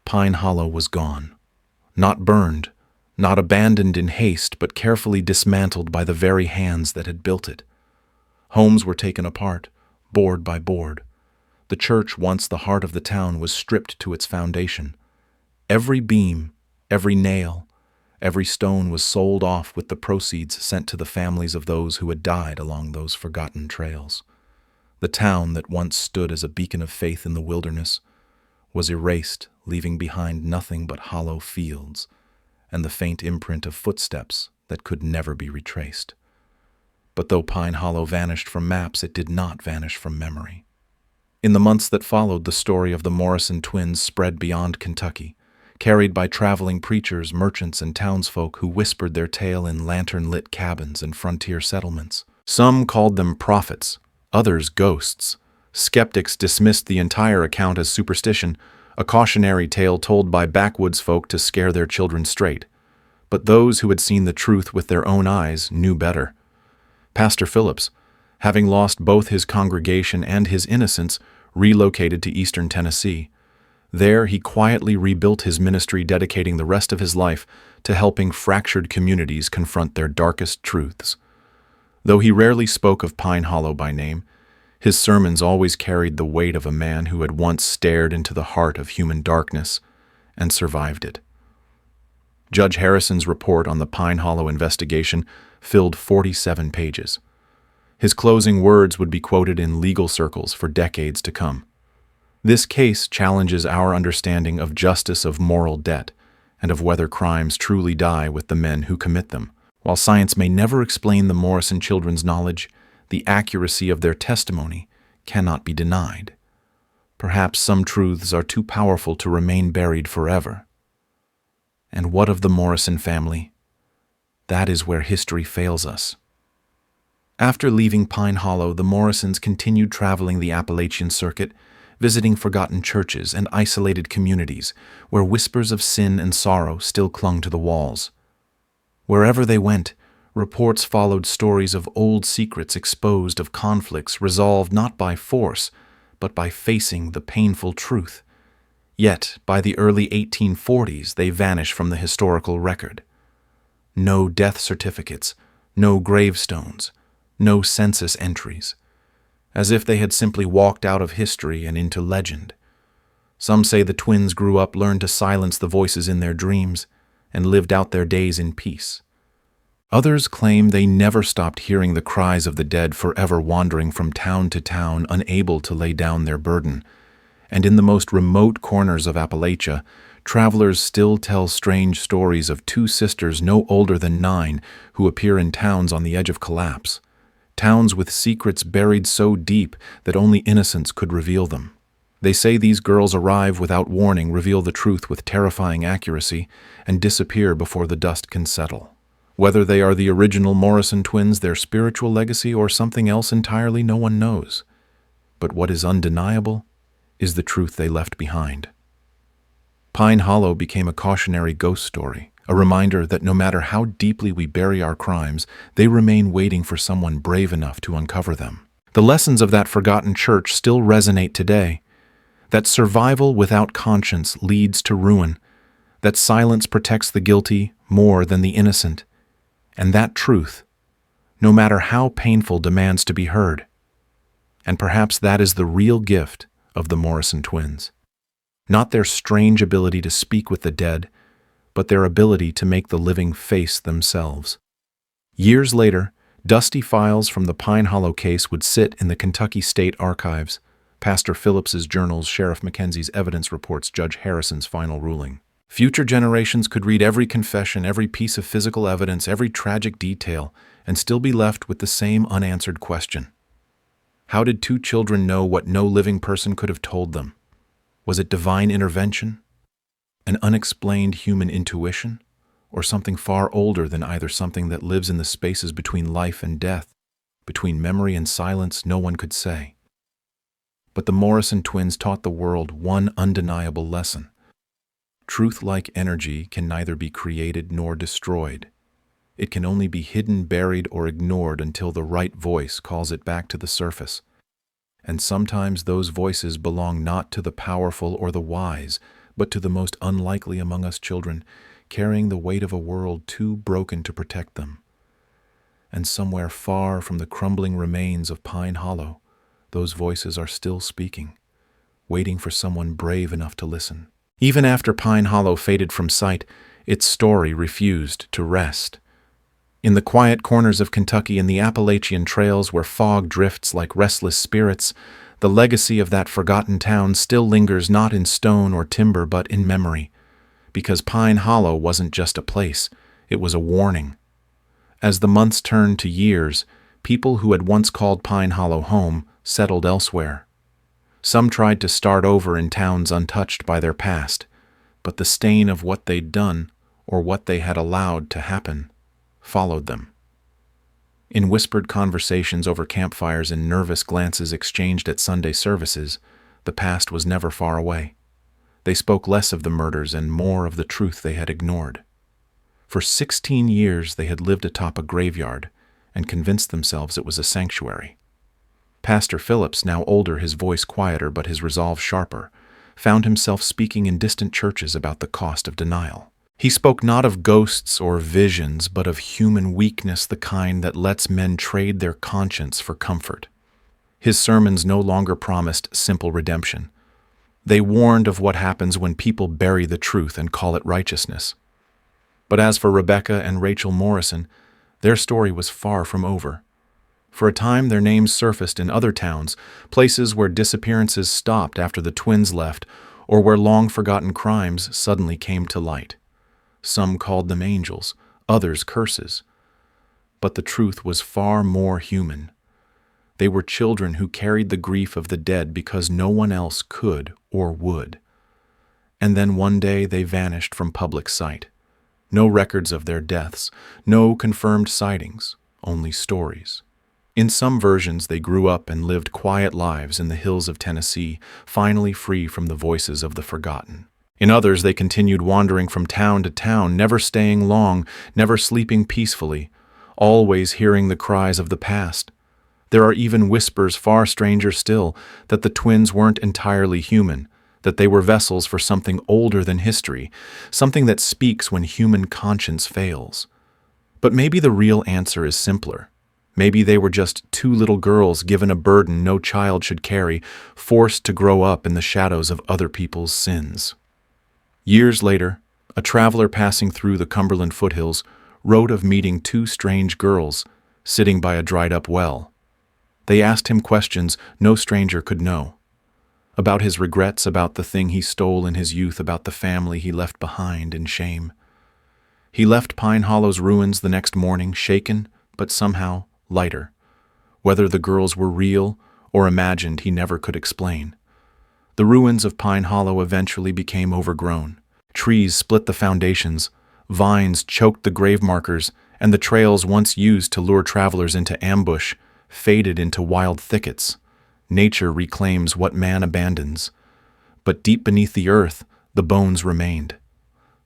Pine Hollow was gone. Not burned, not abandoned in haste, but carefully dismantled by the very hands that had built it. Homes were taken apart, board by board. The church, once the heart of the town, was stripped to its foundation. Every beam, every nail, every stone was sold off with the proceeds sent to the families of those who had died along those forgotten trails. The town that once stood as a beacon of faith in the wilderness was erased, leaving behind nothing but hollow fields and the faint imprint of footsteps that could never be retraced. But though Pine Hollow vanished from maps, it did not vanish from memory. In the months that followed, the story of the Morrison twins spread beyond Kentucky, carried by traveling preachers, merchants, and townsfolk who whispered their tale in lantern-lit cabins and frontier settlements. Some called them prophets, others ghosts. Skeptics dismissed the entire account as superstition, a cautionary tale told by backwoods folk to scare their children straight. But those who had seen the truth with their own eyes knew better. Pastor Phillips, having lost both his congregation and his innocence, relocated to eastern Tennessee. There he quietly rebuilt his ministry, dedicating the rest of his life to helping fractured communities confront their darkest truths. Though he rarely spoke of Pine Hollow by name, his sermons always carried the weight of a man who had once stared into the heart of human darkness and survived it. Judge Harrison's report on the Pine Hollow investigation filled 47 pages. His closing words would be quoted in legal circles for decades to come. This case challenges our understanding of justice, of moral debt, and of whether crimes truly die with the men who commit them. While science may never explain the Morrison children's knowledge, the accuracy of their testimony cannot be denied. Perhaps some truths are too powerful to remain buried forever. And what of the Morrison family? That is where history fails us. After leaving Pine Hollow, the Morrisons continued traveling the Appalachian circuit, visiting forgotten churches and isolated communities where whispers of sin and sorrow still clung to the walls. Wherever they went, reports followed stories of old secrets exposed, of conflicts resolved not by force, but by facing the painful truth. Yet, by the early 1840s, they vanish from the historical record. No death certificates, no gravestones, no census entries, as if they had simply walked out of history and into legend. Some say the twins grew up, learned to silence the voices in their dreams, and lived out their days in peace. Others claim they never stopped hearing the cries of the dead, forever wandering from town to town, unable to lay down their burden. And in the most remote corners of Appalachia, travelers still tell strange stories of two sisters no older than 9 who appear in towns on the edge of collapse. Towns with secrets buried so deep that only innocence could reveal them. They say these girls arrive without warning, reveal the truth with terrifying accuracy, and disappear before the dust can settle. Whether they are the original Morrison twins, their spiritual legacy, or something else entirely, no one knows. But what is undeniable is the truth they left behind. Pine Hollow became a cautionary ghost story, a reminder that no matter how deeply we bury our crimes, they remain waiting for someone brave enough to uncover them. The lessons of that forgotten church still resonate today. That survival without conscience leads to ruin, that silence protects the guilty more than the innocent, and that truth, no matter how painful, demands to be heard. And perhaps that is the real gift of the Morrison twins. Not their strange ability to speak with the dead, but their ability to make the living face themselves. Years later, dusty files from the Pine Hollow case would sit in the Kentucky State Archives, Pastor Phillips's journals, Sheriff Mackenzie's evidence reports, Judge Harrison's final ruling. Future generations could read every confession, every piece of physical evidence, every tragic detail, and still be left with the same unanswered question. How did two children know what no living person could have told them? Was it divine intervention? An unexplained human intuition? Or something far older than either, something that lives in the spaces between life and death, between memory and silence? No one could say. But the Morrison twins taught the world one undeniable lesson. Truth, like energy, can neither be created nor destroyed. It can only be hidden, buried, or ignored until the right voice calls it back to the surface. And sometimes those voices belong not to the powerful or the wise, but to the most unlikely among us children, carrying the weight of a world too broken to protect them. And somewhere far from the crumbling remains of Pine Hollow, those voices are still speaking, waiting for someone brave enough to listen. Even after Pine Hollow faded from sight, its story refused to rest. In the quiet corners of Kentucky and the Appalachian trails where fog drifts like restless spirits, the legacy of that forgotten town still lingers, not in stone or timber but in memory. Because Pine Hollow wasn't just a place, it was a warning. As the months turned to years, people who had once called Pine Hollow home settled elsewhere. Some tried to start over in towns untouched by their past, but the stain of what they'd done, or what they had allowed to happen, followed them. In whispered conversations over campfires and nervous glances exchanged at Sunday services, the past was never far away. They spoke less of the murders and more of the truth they had ignored. For 16 years they had lived atop a graveyard and convinced themselves it was a sanctuary. Pastor Phillips, now older, his voice quieter but his resolve sharper, found himself speaking in distant churches about the cost of denial. He spoke not of ghosts or visions, but of human weakness, the kind that lets men trade their conscience for comfort. His sermons no longer promised simple redemption. They warned of what happens when people bury the truth and call it righteousness. But as for Rebecca and Rachel Morrison, their story was far from over. For a time, their names surfaced in other towns, places where disappearances stopped after the twins left, or where long-forgotten crimes suddenly came to light. Some called them angels, others curses. But the truth was far more human. They were children who carried the grief of the dead because no one else could or would. And then one day they vanished from public sight. No records of their deaths, no confirmed sightings, only stories. In some versions, they grew up and lived quiet lives in the hills of Tennessee, finally free from the voices of the forgotten. In others, they continued wandering from town to town, never staying long, never sleeping peacefully, always hearing the cries of the past. There are even whispers, far stranger still, that the twins weren't entirely human, that they were vessels for something older than history, something that speaks when human conscience fails. But maybe the real answer is simpler. Maybe they were just two little girls given a burden no child should carry, forced to grow up in the shadows of other people's sins. Years later, a traveler passing through the Cumberland foothills wrote of meeting two strange girls sitting by a dried-up well. They asked him questions no stranger could know. About his regrets, about the thing he stole in his youth, about the family he left behind in shame. He left Pine Hollow's ruins the next morning, shaken, but somehow lighter. Whether the girls were real or imagined, he never could explain. The ruins of Pine Hollow eventually became overgrown. Trees split the foundations, vines choked the grave markers, and the trails once used to lure travelers into ambush faded into wild thickets. Nature reclaims what man abandons. But deep beneath the earth, the bones remained.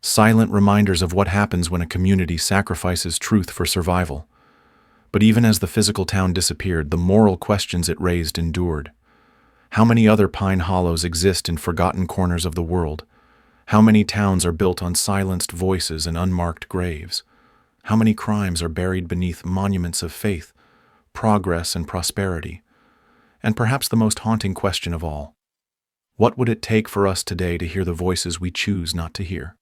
Silent reminders of what happens when a community sacrifices truth for survival. But even as the physical town disappeared, the moral questions it raised endured. How many other Pine Hollows exist in forgotten corners of the world? How many towns are built on silenced voices and unmarked graves? How many crimes are buried beneath monuments of faith, progress, and prosperity? And perhaps the most haunting question of all, What would it take for us today to hear the voices we choose not to hear?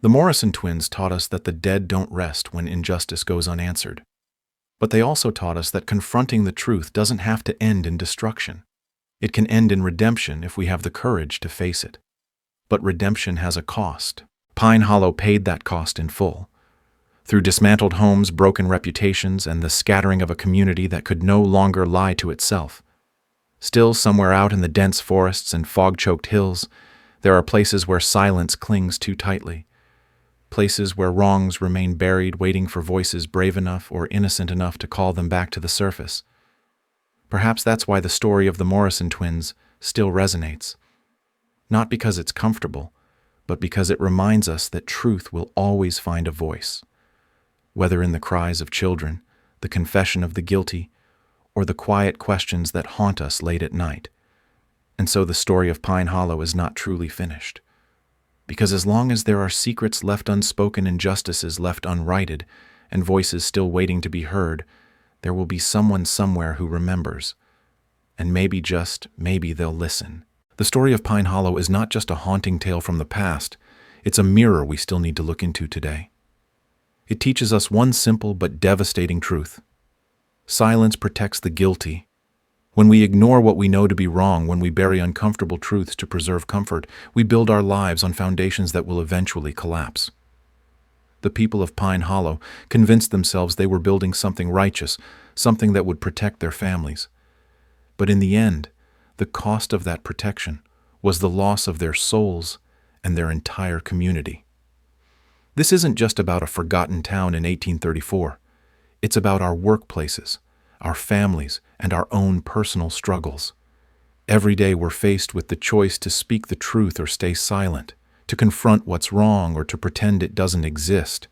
The Morrison twins taught us that the dead don't rest when injustice goes unanswered. But they also taught us that confronting the truth doesn't have to end in destruction. It can end in redemption if we have the courage to face it. But redemption has a cost. Pine Hollow paid that cost in full. Through dismantled homes, broken reputations, and the scattering of a community that could no longer lie to itself. Still, somewhere out in the dense forests and fog-choked hills, there are places where silence clings too tightly. Places where wrongs remain buried, waiting for voices brave enough or innocent enough to call them back to the surface. Perhaps that's why the story of the Morrison twins still resonates. Not because it's comfortable, but because it reminds us that truth will always find a voice. Whether in the cries of children, the confession of the guilty, or the quiet questions that haunt us late at night. And so the story of Pine Hollow is not truly finished. Because as long as there are secrets left unspoken, injustices left unrighted, and voices still waiting to be heard, there will be someone somewhere who remembers. And maybe, just maybe, they'll listen. The story of Pine Hollow is not just a haunting tale from the past, it's a mirror we still need to look into today. It teaches us one simple but devastating truth. Silence protects the guilty. When we ignore what we know to be wrong, when we bury uncomfortable truths to preserve comfort, we build our lives on foundations that will eventually collapse. The people of Pine Hollow convinced themselves they were building something righteous, something that would protect their families. But in the end, the cost of that protection was the loss of their souls and their entire community. This isn't just about a forgotten town in 1834. It's about our workplaces, our families, and our own personal struggles. Every day we're faced with the choice to speak the truth or stay silent, to confront what's wrong or to pretend it doesn't exist.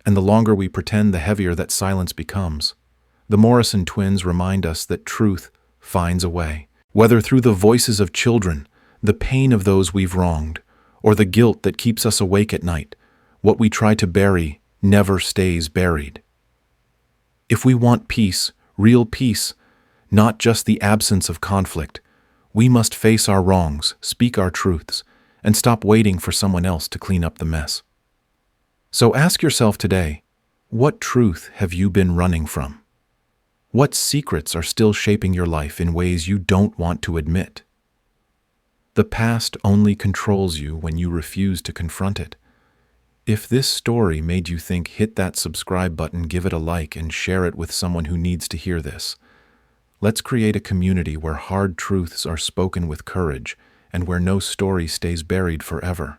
And the longer we pretend, the heavier that silence becomes. The Morrison twins remind us that truth finds a way. Whether through the voices of children, the pain of those we've wronged, or the guilt that keeps us awake at night, what we try to bury never stays buried. If we want peace, real peace, not just the absence of conflict, we must face our wrongs, speak our truths, and stop waiting for someone else to clean up the mess. So ask yourself today, what truth have you been running from? What secrets are still shaping your life in ways you don't want to admit? The past only controls you when you refuse to confront it. If this story made you think, hit that subscribe button, give it a like, and share it with someone who needs to hear this. Let's create a community where hard truths are spoken with courage and where no story stays buried forever.